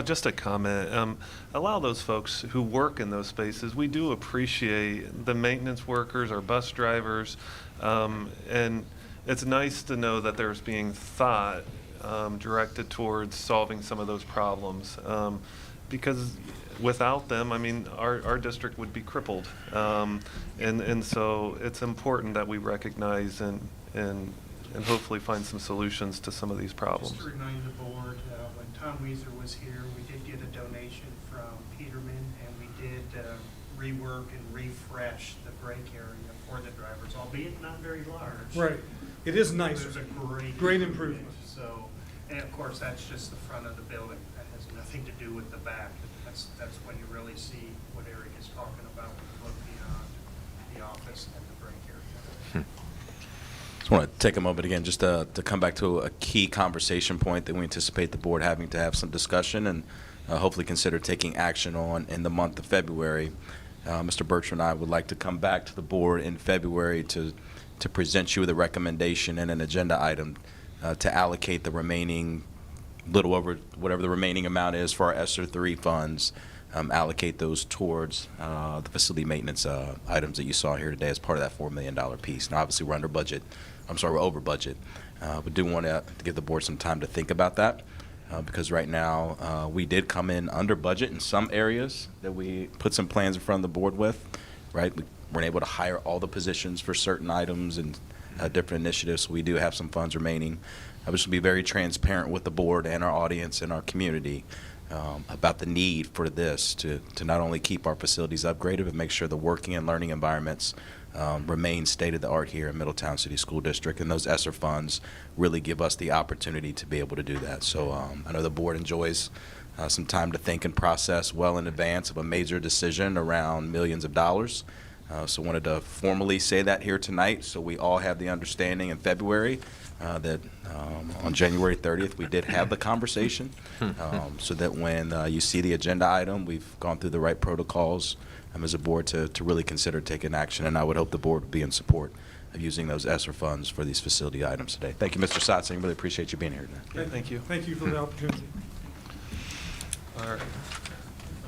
Just a comment. Allow those folks who work in those spaces. We do appreciate the maintenance workers, our bus drivers, and it's nice to know that there's being thought directed towards solving some of those problems. Because without them, I mean, our district would be crippled. And so it's important that we recognize and hopefully find some solutions to some of these problems. Just to remind the board, when Tom Weezer was here, we did get a donation from Peterman, and we did rework and refresh the break area for the drivers, albeit not very large. Right. It is It nicer. was a Great improvement. So, and of course, that's just the front of the building. That has nothing to do with the back. That's when you really see what Eric is talking about when you look beyond the office and the break area. Just want to take a moment again just to come back to a key conversation point that we anticipate the board having to have some discussion and hopefully consider taking action on in the month of February. Mr. Bertram and I would like to come back to the board in February to present you with a recommendation and an agenda item to allocate the remaining little over whatever the remaining amount is for our ESSER 3 funds, allocate those towards the facility maintenance items that you saw here today as part of that $4 million piece. Now, obviously, we're under budget. We're over budget. We do want to give the board some time to think about that because right now we did come in under budget in some areas that we put some plans in front of the board with, right? We weren't able to hire all the positions for certain items and different initiatives. So we do have some funds remaining. I wish to be very transparent with the board and our audience and our community about the need for this to not only keep our facilities upgraded, but make sure the working and learning environments remain state-of-the-art here in Middletown City School District. And those ESSER funds really give us the opportunity to be able to do that. So I know the board enjoys some time to think and process well in advance of a major decision around millions of dollars. So wanted to formally say that here tonight so we all have the understanding in February that on January 30th we did have the conversation so that when you see the agenda item, we've gone through the right protocols as a board to really consider taking action. And I would hope the board would be in support of using those ESSER funds for these facility items today. Thank you, Mr. Sotzing. Really appreciate you being here today. Yeah, thank you. Thank you for the opportunity. All right.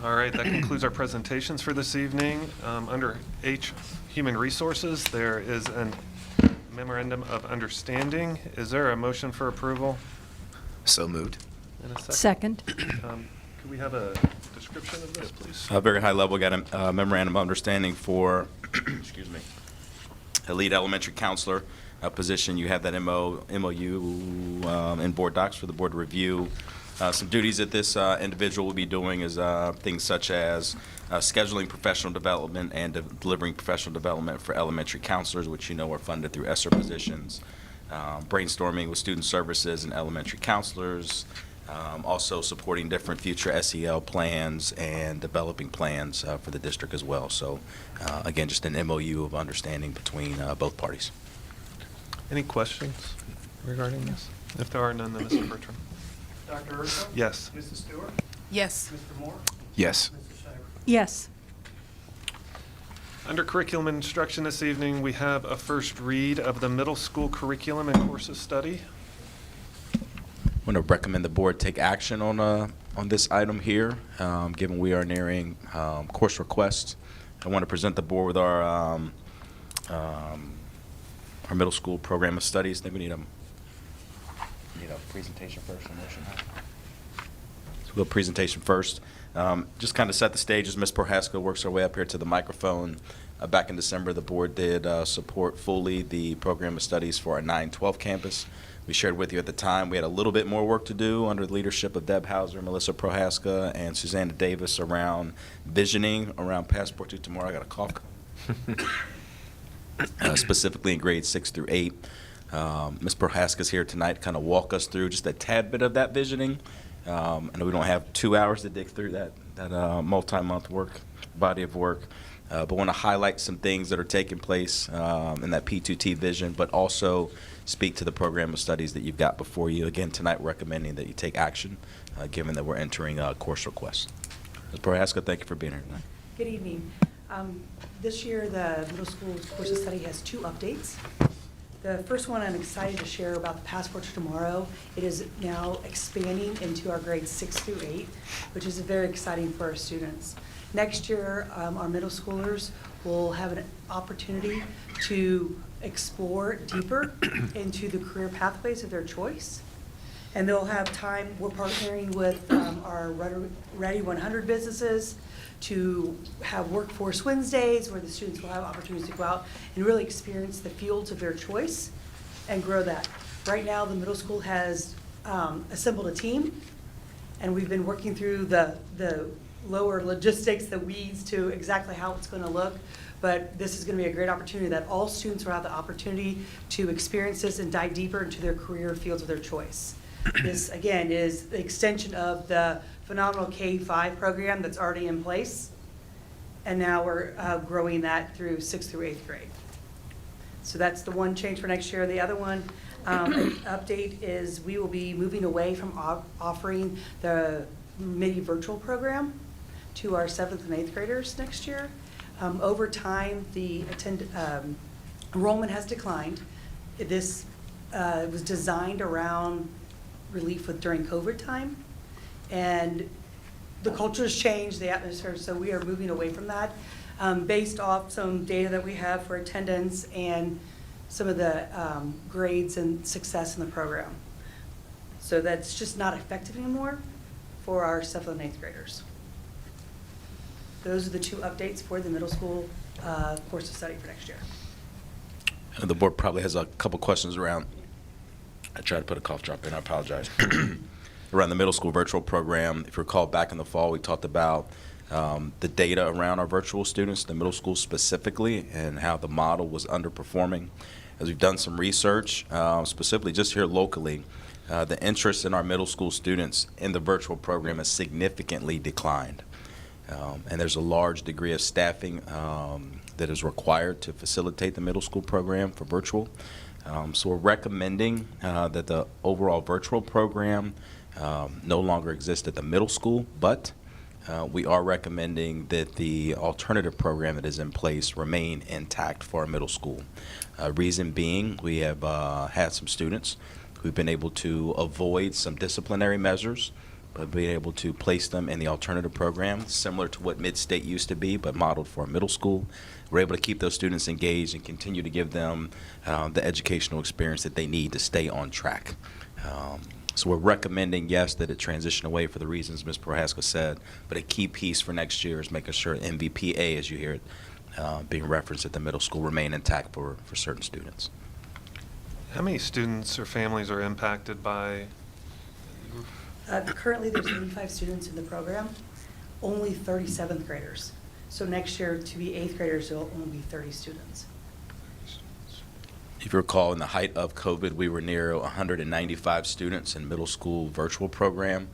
All right, that concludes our presentations for this evening. Under H, Human Resources, there is a memorandum of understanding. Is there a motion for approval? So moved. In a Second. Could we have a description of this, please? Very high level, got a memorandum of understanding for, excuse me, a lead elementary counselor position. You have that MOU in board docs for the board to review. Some duties that this individual will be doing is things such as scheduling professional development and delivering professional development for elementary counselors, which you know are funded through ESSER positions, brainstorming with student services and elementary counselors, also supporting different future SEL plans and developing plans for the district as well. So again, just an MOU of understanding between both parties. Any questions regarding this? If there are none, then Mr. Bertram. Dr. Urso? Yes. Mrs. Stewart? Yes. Mr. Moore? Yes. Mrs. Shiver? Yes. Under curriculum and instruction this evening, we have a first read of the middle school curriculum and courses study. I want to recommend the board take action on this item here, given we are nearing course requests. I want to present the board with our middle school program of studies. I think we need a presentation first. So we'll go presentation first. Just kind of set the stage as Ms. Prohaska works her way up here to the microphone. Back in December, the board did support fully the program of studies for our 912 campus. We shared with you at the time we had a little bit more work to do under the leadership of Deb Hauser, Melissa Prohaska, and Susanna Davis around visioning around Passport to Tomorrow. I got a cough. Specifically in grades 6 through 8. Ms. Prohaska's here tonight to kind of walk us through just a tad bit of that visioning. I know we don't have 2 hours to dig through that multi-month body of work, but want to highlight some things that are taking place in that P2T vision, but also speak to the program of studies that you've got before you. Again, tonight recommending that you take action, given that we're entering course requests. Ms. Prohaska, thank you for being here tonight. Good evening. This year, the middle school course of study has 2 updates. The first one I'm excited to share about the Passport to Tomorrow. It is now expanding into our grades 6 through 8, which is very exciting for our students. Next year, our middle schoolers will have an opportunity to explore deeper into the career pathways of their choice. And they'll have time, we're partnering with our Ready 100 businesses to have Workforce Wednesdays where the students will have opportunities to go out and really experience the fields of their choice and grow that. Right now, the middle school has assembled a team, and we've been working through the lower logistics, the weeds, to exactly how it's going to look. But this is going to be a great opportunity that all students will have the opportunity to experience this and dive deeper into their career fields of their choice. This, again, is the extension of the phenomenal K-5 program that's already in place. And now we're growing that through 6th through 8th grade. So that's the one change for next year. The other one update is we will be moving away from offering the MIDI virtual program to our 7th and 8th graders next year. Over time, the enrollment has declined. This was designed around relief during COVID time, and the culture has changed, the atmosphere, so we are moving away from that based off some data that we have for attendance and some of the grades and success in the program. So that's just not effective anymore for our 7th and 8th graders. Those are the 2 updates for the middle school course of study for next year. The board probably has a couple questions around. I tried to put a cough drop in, I apologize. Around the middle school virtual program. If you recall, back in the fall, we talked about the data around our virtual students, the middle school specifically, and how the model was underperforming. As we've done some research, specifically just here locally, the interest in our middle school students in the virtual program has significantly declined. And there's a large degree of staffing that is required to facilitate the middle school program for virtual. So we're recommending that the overall virtual program no longer exists at the middle school, but we are recommending that the alternative program that is in place remain intact for our middle school. Reason being, we have had some students who've been able to avoid some disciplinary measures, but being able to place them in the alternative program, similar to what Mid-State used to be, but modeled for middle school. We're able to keep those students engaged and continue to give them the educational experience that they need to stay on track. So we're recommending, yes, that it transition away for the reasons Ms. Prohaska said, but a key piece for next year is making sure MVPA, as you hear it being referenced at the middle school, remain intact for certain students. How many students or families are impacted by? Currently, there's 85 students in the program, only 37th graders. So next year, to be 8th graders, there will only be 30 students. If you recall, in the height of COVID, we were near 195 students in middle school virtual program.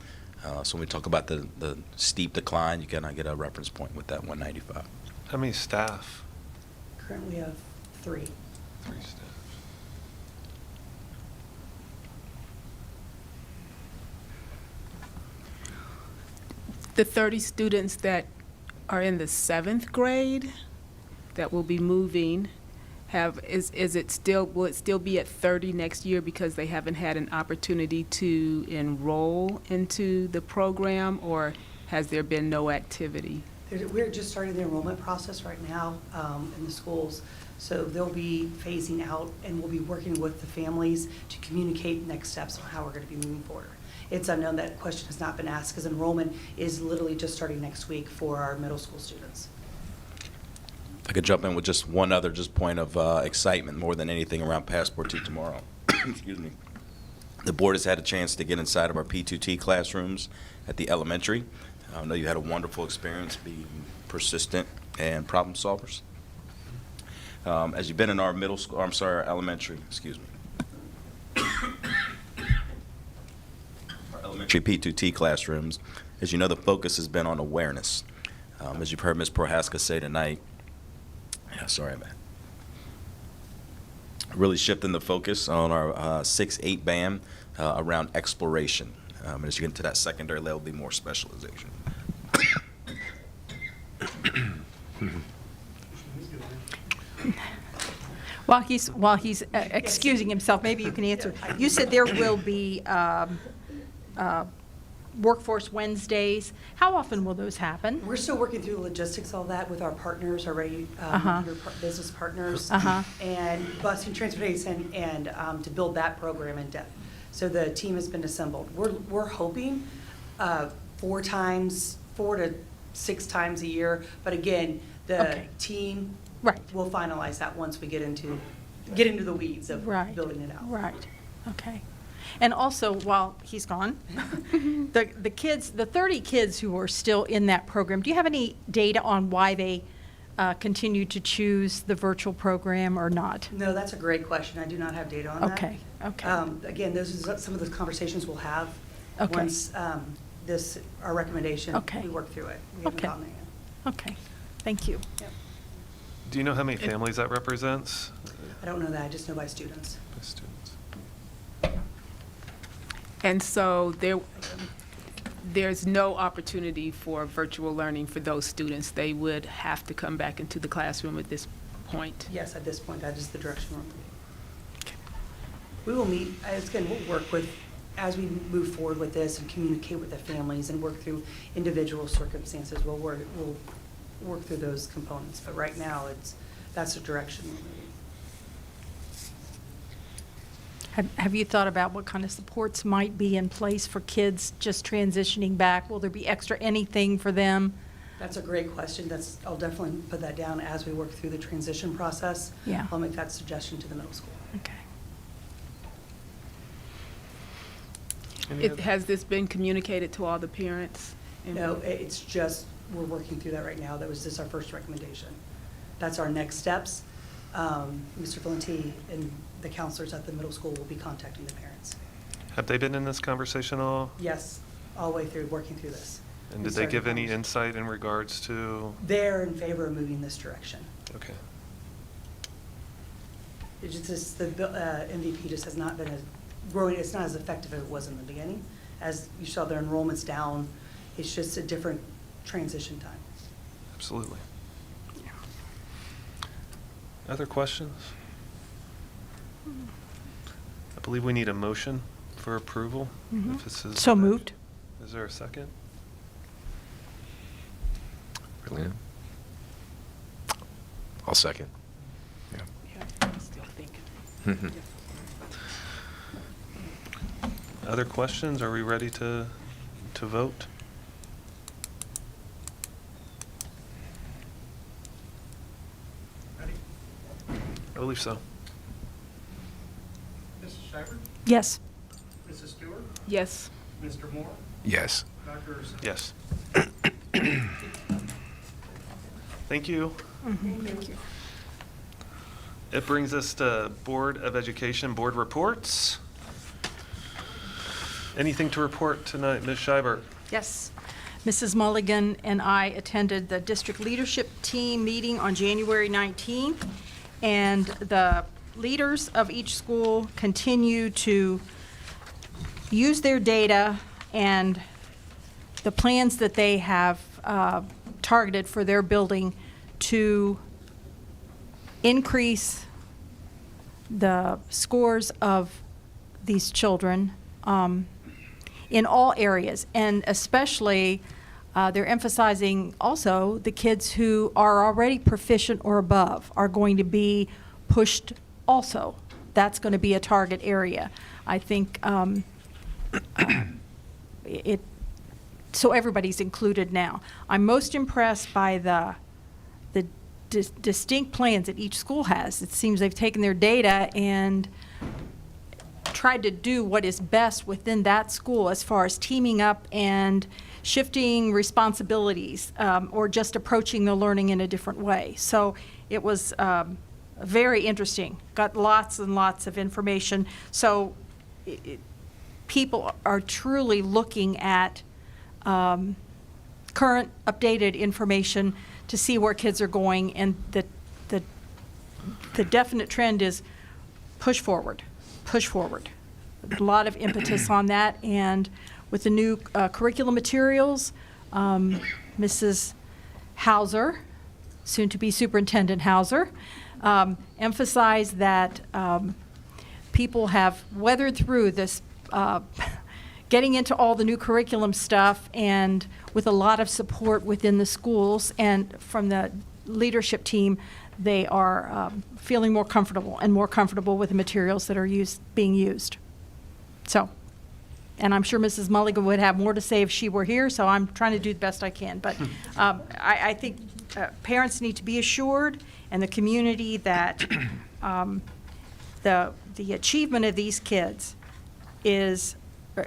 So when we talk about the steep decline, you cannot get a reference point with that 195. How many staff? Currently, we have 3. 3 staff. The 30 students that are in the 7th grade that will be moving will it still be at 30 next year because they haven't had an opportunity to enroll into the program, or has there been no activity? We're just starting the enrollment process right now in the schools. So they'll be phasing out, and we'll be working with the families to communicate next steps on how we're going to be moving forward. It's unknown, that question has not been asked because enrollment is literally just starting next week for our middle school students. I could jump in with just one other point of excitement more than anything around Passport to Tomorrow. Excuse me. The board has had a chance to get inside of our P2T classrooms at the elementary. I know you had a wonderful experience being persistent and problem solvers. As you've been in our our elementary, excuse me. Our elementary P2T classrooms, as you know, the focus has been on awareness. As you've heard Ms. Prohaska say tonight, sorry, man. Really shifting the focus on our 6-8 band around exploration. And as you get into that secondary level, there'll be more specialization. While he's excusing himself, maybe you can answer. You said there will be Workforce Wednesdays. How often will those happen? We're still working through the logistics of all that with our partners, our business partners, and bus and transportation, and to build that program in depth. So the team has been assembled. We're hoping 4 to 6 times a year, but again, the team will finalize that once we get into the weeds of building it out. Right. Okay. And also, while he's gone, the kids, the 30 kids who are still in that program, do you have any data on why they continue to choose the virtual program or not? No, that's a great question. I do not have data on that. Okay. Again, those are some of the conversations we'll have once our recommendation, we work through it. We haven't gotten there yet. Okay. Thank you. Yep. Do you know how many families that represents? I don't know that. I just know by students. By students. And so there's no opportunity for virtual learning for those students. They would have to come back into the classroom at this point. Yes, at this point, that is the direction we're moving. We will meet, again, we'll work with, as we move forward with this and communicate with the families and work through individual circumstances, we'll work through those components. But right now, that's the direction we're moving. Have you thought about what kind of supports might be in place for kids just transitioning back? Will there be extra anything for them? That's a great question. I'll definitely put that down as we work through the transition process. Yeah. I'll make that suggestion to the middle school. Okay. Has this been communicated to all the parents? No, it's just, we're working through that right now. That was just our first recommendation. That's our next steps. Mr. Valenti and the counselors at the middle school will be contacting the parents. Have they been in this conversation at all? Yes, all the way through, working through this. And did they give any insight in regards to? They're in favor of moving this direction. Okay. It's just the MVP just has not been as growing. It's not as effective as it was in the beginning. As you saw, their enrollment's down. It's just a different transition time. Absolutely. Other questions? I believe we need a motion for approval. If this is So moved. Is there a second? Brilliant. I'll second. Yeah, I'm still thinking. Other questions? Are we ready to vote? Ready? I believe so. Mrs. Schreiber? Yes. Mrs. Stewart? Yes. Mr. Moore? Yes. Dr. Urso? Yes. Thank you. Thank you. It brings us to Board of Education Board reports. Anything to report tonight, Ms. Schreiber? Yes. Mrs. Mulligan and I attended the district leadership team meeting on January 19th, and the leaders of each school continue to use their data and the plans that they have targeted for their building to increase the scores of these children in all areas, and especially they're emphasizing also the kids who are already proficient or above are going to be pushed also. That's going to be a target area. I think so everybody's included now. I'm most impressed by the distinct plans that each school has. It seems they've taken their data and tried to do what is best within that school as far as teaming up and shifting responsibilities, or just approaching the learning in a different way. So it was very interesting. Got lots and lots of information. So people are truly looking at current, updated information to see where kids are going, and the definite trend is push forward, push forward. A lot of impetus on that, and with the new curriculum materials, Mrs. Hauser, soon to be Superintendent Hauser, emphasized that people have weathered through this getting into all the new curriculum stuff, and with a lot of support within the schools and from the leadership team, they are feeling more comfortable with the materials that are being used. So, and I'm sure Mrs. Mulligan would have more to say if she were here, so I'm trying to do the best I can. But I think parents need to be assured, and the community, that the achievement of these kids is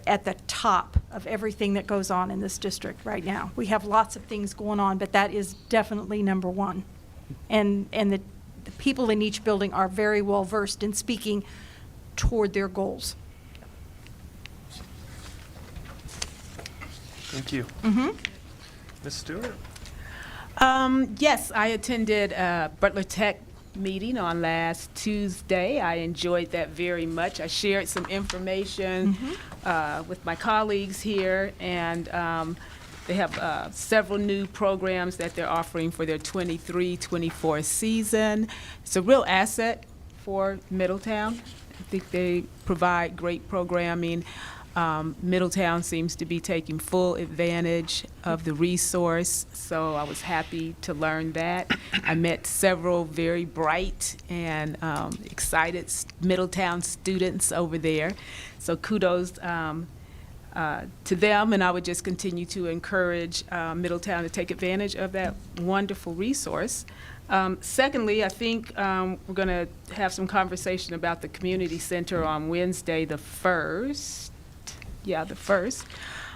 at the top of everything that goes on in this district right now. We have lots of things going on, but that is definitely number one. And the people in each building are very well versed in speaking toward their goals. Thank you. Ms. Stewart? Yes, I attended Butler Tech meeting on last Tuesday. I enjoyed that very much. I shared some information with my colleagues here, and they have several new programs that they're offering for their 23-24 season. It's a real asset for Middletown. I think they provide great programming. Middletown seems to be taking full advantage of the resource, so I was happy to learn that. I met several very bright and excited Middletown students over there, so kudos to them, and I would just continue to encourage Middletown to take advantage of that wonderful resource. Secondly, I think we're going to have some conversation about the community center on Wednesday, the 1st. Yeah, the 1st.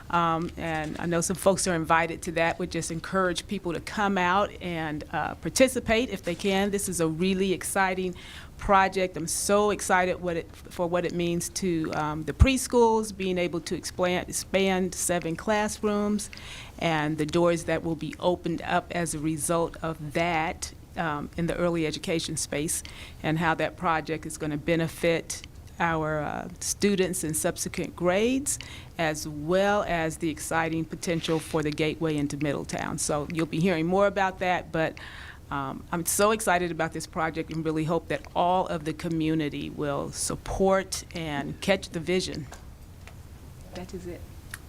And I know some folks are invited to that. Would just encourage people to come out and participate if they can. This is a really exciting project. I'm so excited for what it means to the preschools, being able to expand 7 classrooms, and the doors that will be opened up as a result of that in the early education space, and how that project is going to benefit our students in subsequent grades, as well as the exciting potential for the gateway into Middletown. So you'll be hearing more about that, but I'm so excited about this project and really hope that all of the community will support and catch the vision. That is it.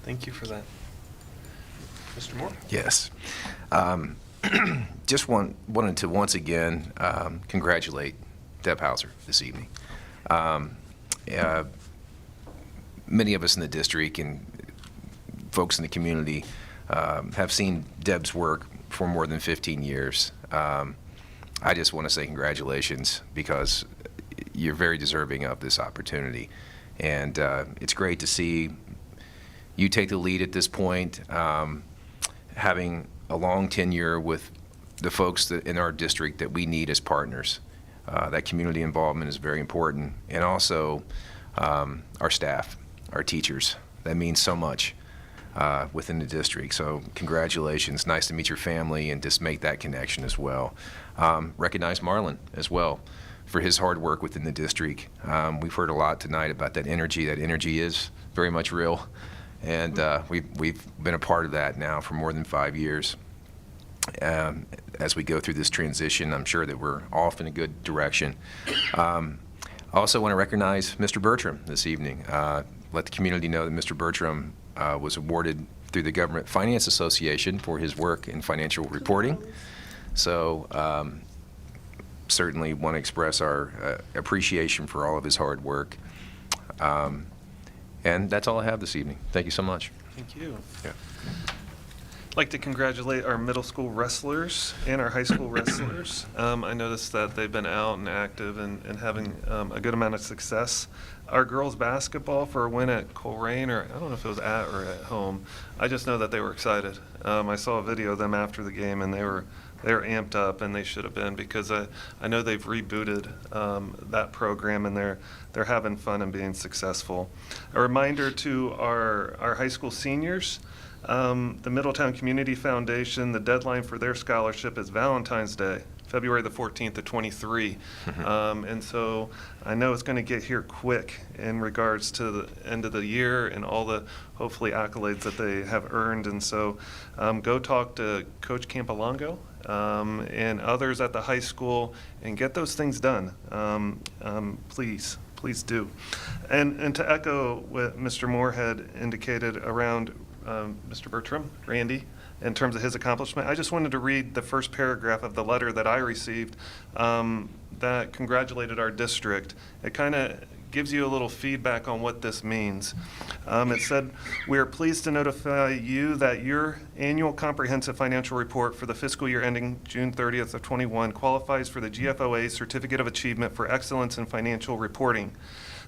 Thank you for that. Mr. Moore? Yes. Just wanted to once again congratulate Deb Hauser this evening. Many of us in the district and folks in the community have seen Deb's work for more than 15 years. I just want to say congratulations, because you're very deserving of this opportunity. And it's great to see you take the lead at this point, having a long tenure with the folks in our district that we need as partners. That community involvement is very important. And also our staff, our teachers. That means so much within the district. So congratulations. Nice to meet your family and just make that connection as well. Recognize Marlon as well for his hard work within the district. We've heard a lot tonight about that energy. That energy is very much real. And we've been a part of that now for more than 5 years. As we go through this transition, I'm sure that we're off in a good direction. I also want to recognize Mr. Bertram this evening. Let the community know that Mr. Bertram was awarded through the Government Finance Association for his work in financial reporting. So certainly want to express our appreciation for all of his hard work. And that's all I have this evening. Thank you so much. Thank you. Yeah. I'd like to congratulate our middle school wrestlers and our high school wrestlers. I noticed that they've been out and active and having a good amount of success. Our girls basketball for a win at Coleraine, or I don't know if it was at or at home. I just know that they were excited. I saw a video of them after the game, and they were amped up, and they should have been, because I know they've rebooted that program, and they're having fun and being successful. A reminder to our high school seniors. The Middletown Community Foundation, the deadline for their scholarship is Valentine's Day, February the 14th of 23. And so I know it's going to get here quick in regards to the end of the year and all the, hopefully, accolades that they have earned. And so go talk to Coach Campolongo and others at the high school and get those things done. Please do. And to echo what Mr. Moore had indicated around Mr. Bertram, Randy, in terms of his accomplishment, I just wanted to read the first paragraph of the letter that I received that congratulated our district. It kind of gives you a little feedback on what this means. It said, "We are pleased to notify you that your annual comprehensive financial report for the fiscal year ending June 30th of 21 qualifies for the GFOA Certificate of Achievement for Excellence in Financial Reporting.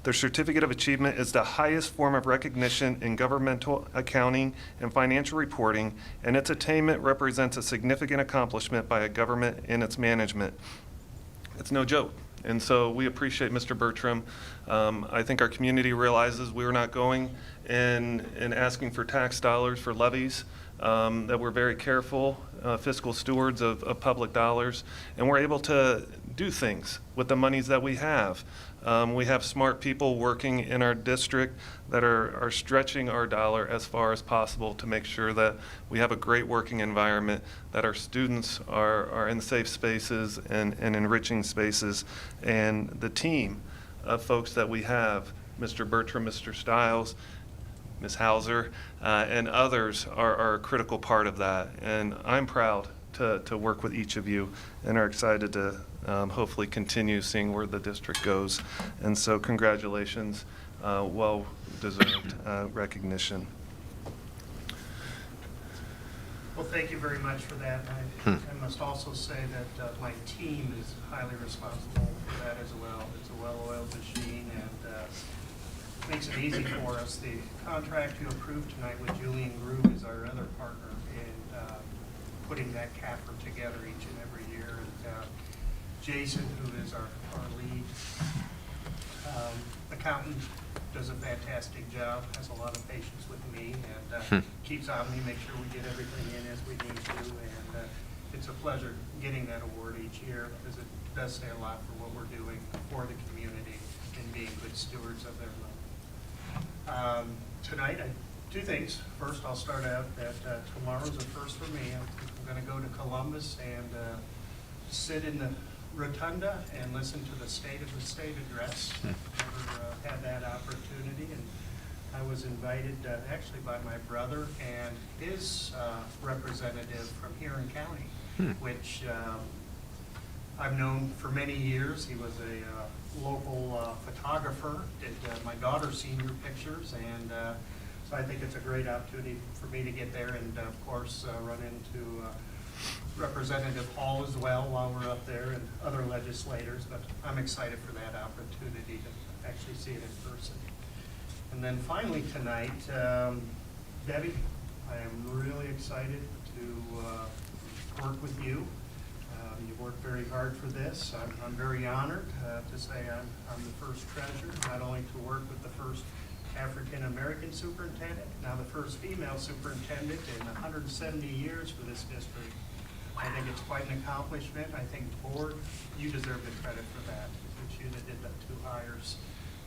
The Certificate of Achievement is the highest form of recognition in governmental accounting and financial reporting, and its attainment represents a significant accomplishment by a government and its management." It's no joke. And so we appreciate Mr. Bertram. I think our community realizes we were not going and asking for tax dollars for levies, that we're very careful fiscal stewards of public dollars, and we're able to do things with the monies that we have. We have smart people working in our district that are stretching our dollar as far as possible to make sure that we have a great working environment, that our students are in safe spaces and enriching spaces. And the team of folks that we have, Mr. Bertram, Mr. Stiles, Ms. Hauser, and others are a critical part of that. And I'm proud to work with each of you and are excited to hopefully continue seeing where the district goes. And so congratulations, well-deserved recognition. Well, thank you very much for that. I must also say that my team is highly responsible for that as well. It's a well-oiled machine, and makes it easy for us. The contract you approved tonight with Julian Groove is our other partner in putting that CAFR together each and every year. And Jason, who is our lead accountant, does a fantastic job, has a lot of patience with me, and keeps on me, make sure we get everything in as we need to. And it's a pleasure getting that award each year, because it does say a lot for what we're doing for the community and being good stewards of their money. Tonight, two things. First, I'll start out that tomorrow's a first for me. I'm going to go to Columbus and sit in the rotunda and listen to the State of the State address. Never had that opportunity, and I was invited actually by my brother and his representative from Huron County, which I've known for many years. He was a local photographer, did my daughter's senior pictures, and so I think it's a great opportunity for me to get there and, of course, run into Representative Hall as well while we're up there, and other legislators, but I'm excited for that opportunity to actually see it in person. And then finally tonight, Debbie, I am really excited to work with you. You've worked very hard for this. I'm very honored to say I'm the first treasurer, not only to work with the first African-American superintendent, now the first female superintendent in 170 years for this district. Wow. I think it's quite an accomplishment. I think the board, you deserve the credit for that. It's you that did the two hires,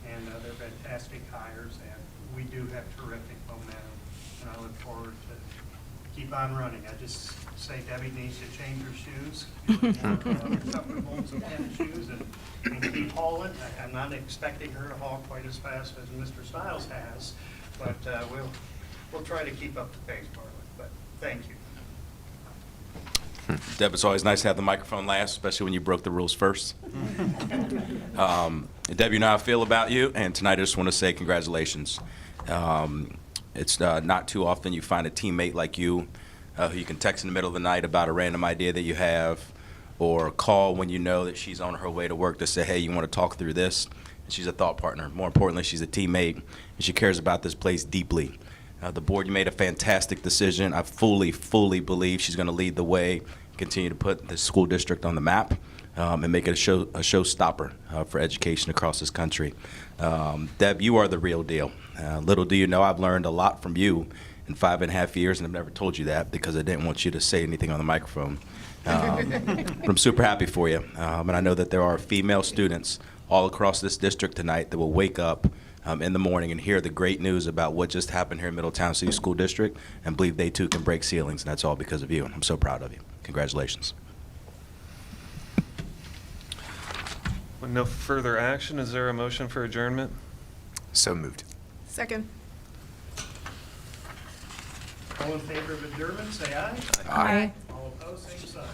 and they're fantastic hires, and we do have terrific momentum, and I look forward to keep on running. I just say Debbie needs to change her shoes, more comfortable in some tennis shoes, and keep hauling. I'm not expecting her to haul quite as fast as Mr. Stiles has, but we'll try to keep up the pace, Marlon. But thank you. Deb, it's always nice to have the microphone last, especially when you broke the rules first. Deb, you know how I feel about you, and tonight I just want to say congratulations. It's not too often you find a teammate like you who you can text in the middle of the night about a random idea that you have, or call when you know that she's on her way to work to say, hey, you want to talk through this? And she's a thought partner. More importantly, she's a teammate, and she cares about this place deeply. The board, you made a fantastic decision. I fully believe she's going to lead the way, continue to put the school district on the map, and make it a showstopper for education across this country. Deb, you are the real deal. Little do you know, I've learned a lot from you in 5.5 years, and I've never told you that because I didn't want you to say anything on the microphone. But I'm super happy for you, and I know that there are female students all across this district tonight that will wake up in the morning and hear the great news about what just happened here in Middletown City School District and believe they too can break ceilings, and that's all because of you. I'm so proud of you. Congratulations. With no further action, is there a motion for adjournment? So moved. Second. All in favor of adjournment, say aye. Aye. All opposed, same sign.